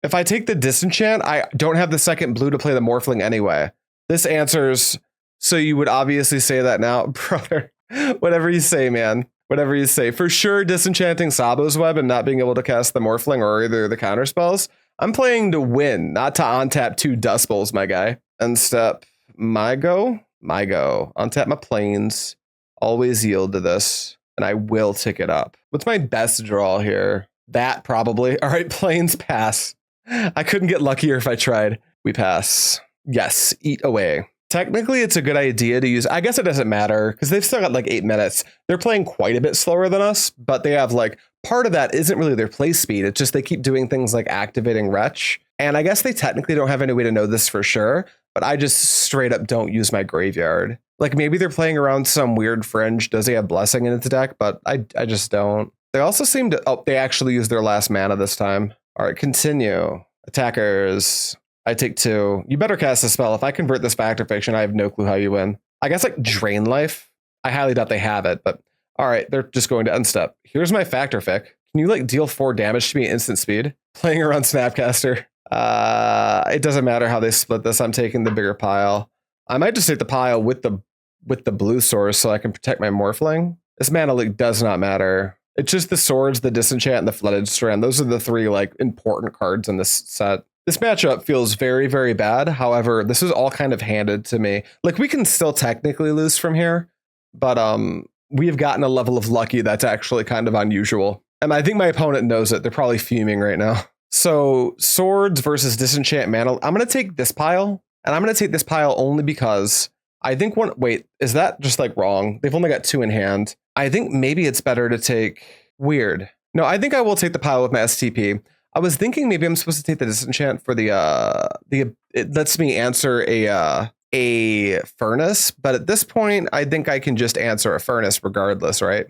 A: If I take the Disenchant, I don't have the second blue to play the Morphling anyway. This answers, so you would obviously say that now. Brother, whatever you say, man. Whatever you say. For sure, disenchanting Saba's Web and not being able to cast the Morphling or either the counterspells. I'm playing to win, not to untap 2 Dust Bowls, my guy. End step, my go. Untap my planes. Always yield to this. and I will tick it up. What's my best draw here? That probably. All right, Plains pass. I couldn't get luckier if I tried. We pass. Yes, eat away. Technically, it's a good idea to use. I guess it doesn't matter because they've still got like 8 minutes. They're playing quite a bit slower than us, but they have like part of that isn't really their play speed. It's just they keep doing things like activating Wretch. And I guess they technically don't have any way to know this for sure, but I just straight up don't use my graveyard. Like maybe they're playing around some weird fringe. Does he have Blessing in its deck? But I just don't. They also seem to, oh, they actually used their last mana this time. All right, continue. Attackers. I take 2. You better cast a spell. If I convert this back to Fiction, I have no clue how you win. I guess like Drain Life. I highly doubt they have it, but all right, they're just going to unstep. Here's my Factor Fic. Can you like deal 4 damage to me at instant speed? Playing around Snapcaster. It doesn't matter how they split this. I'm taking the bigger pile. I might just take the pile with the blue source so I can protect my Morphling. This mana leak does not matter. It's just the swords, the Disenchant, and the Flooded Strand. Those are the 3 like important cards in this set. This matchup feels very, very bad. However, this is all kind of handed to me. Like we can still technically lose from here, but we have gotten a level of lucky that's actually kind of unusual. And I think my opponent knows it. They're probably fuming right now. So swords versus Disenchant mana. I'm going to take this pile, and I'm going to take this pile only because I think wait, is that just like wrong? They've only got 2 in hand. I think maybe it's better to take weird. No, I think I will take the pile with my STP. I was thinking maybe I'm supposed to take the Disenchant for it lets me answer a Furnace, but at this point, I think I can just answer a Furnace regardless, right?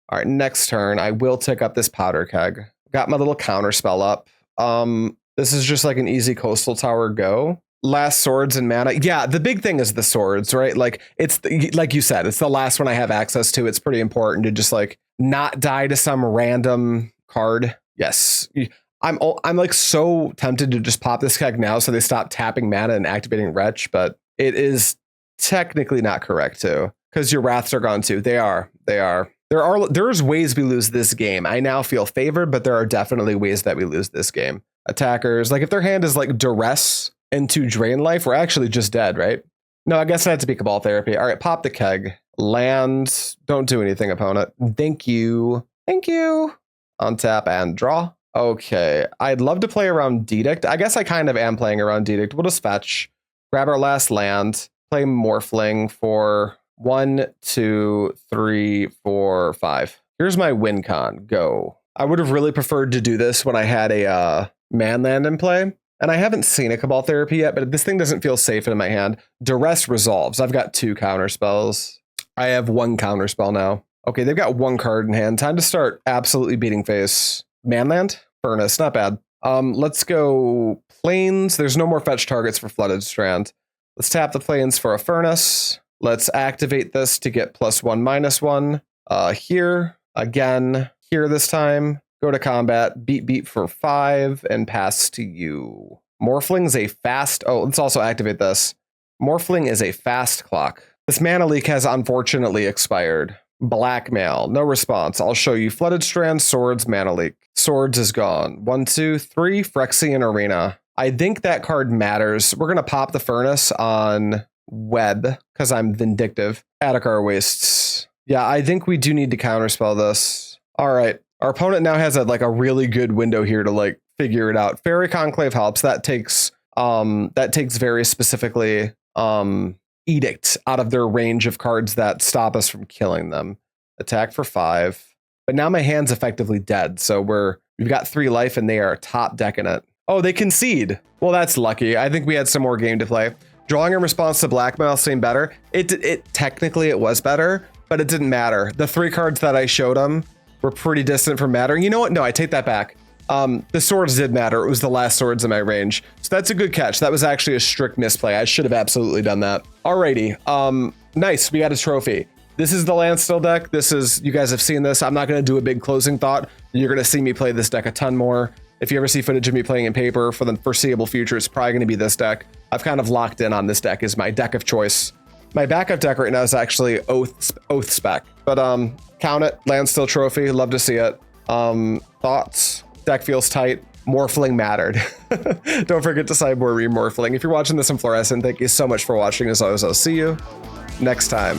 A: All right, next turn, I will tick up this Powder Keg. Got my little Counterspell up. This is just like an easy Coastal Tower go. Last swords and mana. Yeah, the big thing is the swords, right? Like it's like you said, it's the last one I have access to. It's pretty important to just like not die to some random card. Yes. I'm like so tempted to just pop this Keg now so they stop tapping mana and activating Wretch, but it is technically not correct too, because your Wraths are gone too. They are. There's ways we lose this game. I now feel favored, but there are definitely ways that we lose this game. Attackers, like if their hand is like Duress into Drain Life, we're actually just dead, right? No, I guess I had to be Cabal Therapy. All right, pop the Keg. Land. Don't do anything, opponent. Thank you. Untap and draw. Okay, I'd love to play around Dedict. I guess I kind of am playing around Dedict. We'll just fetch, grab our last land, play Morphling for 1, 2, 3, 4, 5. Here's my win con. Go. I would have really preferred to do this when I had a man land in play. And I haven't seen a Cabal Therapy yet, but this thing doesn't feel safe in my hand. Duress resolves. I've got 2 counterspells. I have 1 counterspell now. Okay, they've got 1 card in hand. Time to start absolutely beating face. Manland? Furnace, not bad. Let's go Plains. There's no more fetch targets for Flooded Strand. Let's tap the Plains for a Furnace. Let's activate this to get +1/-1. Here, again, here this time. Go to combat, beat for 5, and pass to you. Morphling's a fast... Oh, let's also activate this. Morphling is a fast clock. This mana leak has unfortunately expired. Blackmail, no response. I'll show you Flooded Strand, Swords, mana leak. Swords is gone. 1, 2, 3, Phyrexian Arena. I think that card matters. We're going to pop the Furnace on Web, because I'm vindictive. Adarkar Wastes. Yeah, I think we do need to counterspell this. All right. Our opponent now has a really good window here to like figure it out. Faerie Conclave helps. That takes very specifically Edict out of their range of cards that stop us from killing them. Attack for 5. But now my hand's effectively dead, so we've got 3 life and they are top decking it. Oh, they concede. Well, that's lucky. I think we had some more game to play. Drawing in response to blackmail seemed better. It technically it was better, but it didn't matter. The 3 cards that I showed them were pretty distant from mattering. You know what? No, I take that back. The swords did matter. It was the last swords in my range. So that's a good catch. That was actually a strict misplay. I should have absolutely done that. Alrighty. Nice. We got a trophy. This is the Landstill deck. You guys have seen this. I'm not going to do a big closing thought. You're going to see me play this deck a ton more. If you ever see footage of me playing in paper for the foreseeable future, it's probably going to be this deck. I've kind of locked in on this deck as my deck of choice. My backup deck right now is actually Oath Spec. But count it. Landstill trophy. Love to see it. Thoughts? Deck feels tight. Morphling mattered. Don't forget to sideboard Morphling. If you're watching this in Fluorescent, thank you so much for watching. As always, I'll see you next time.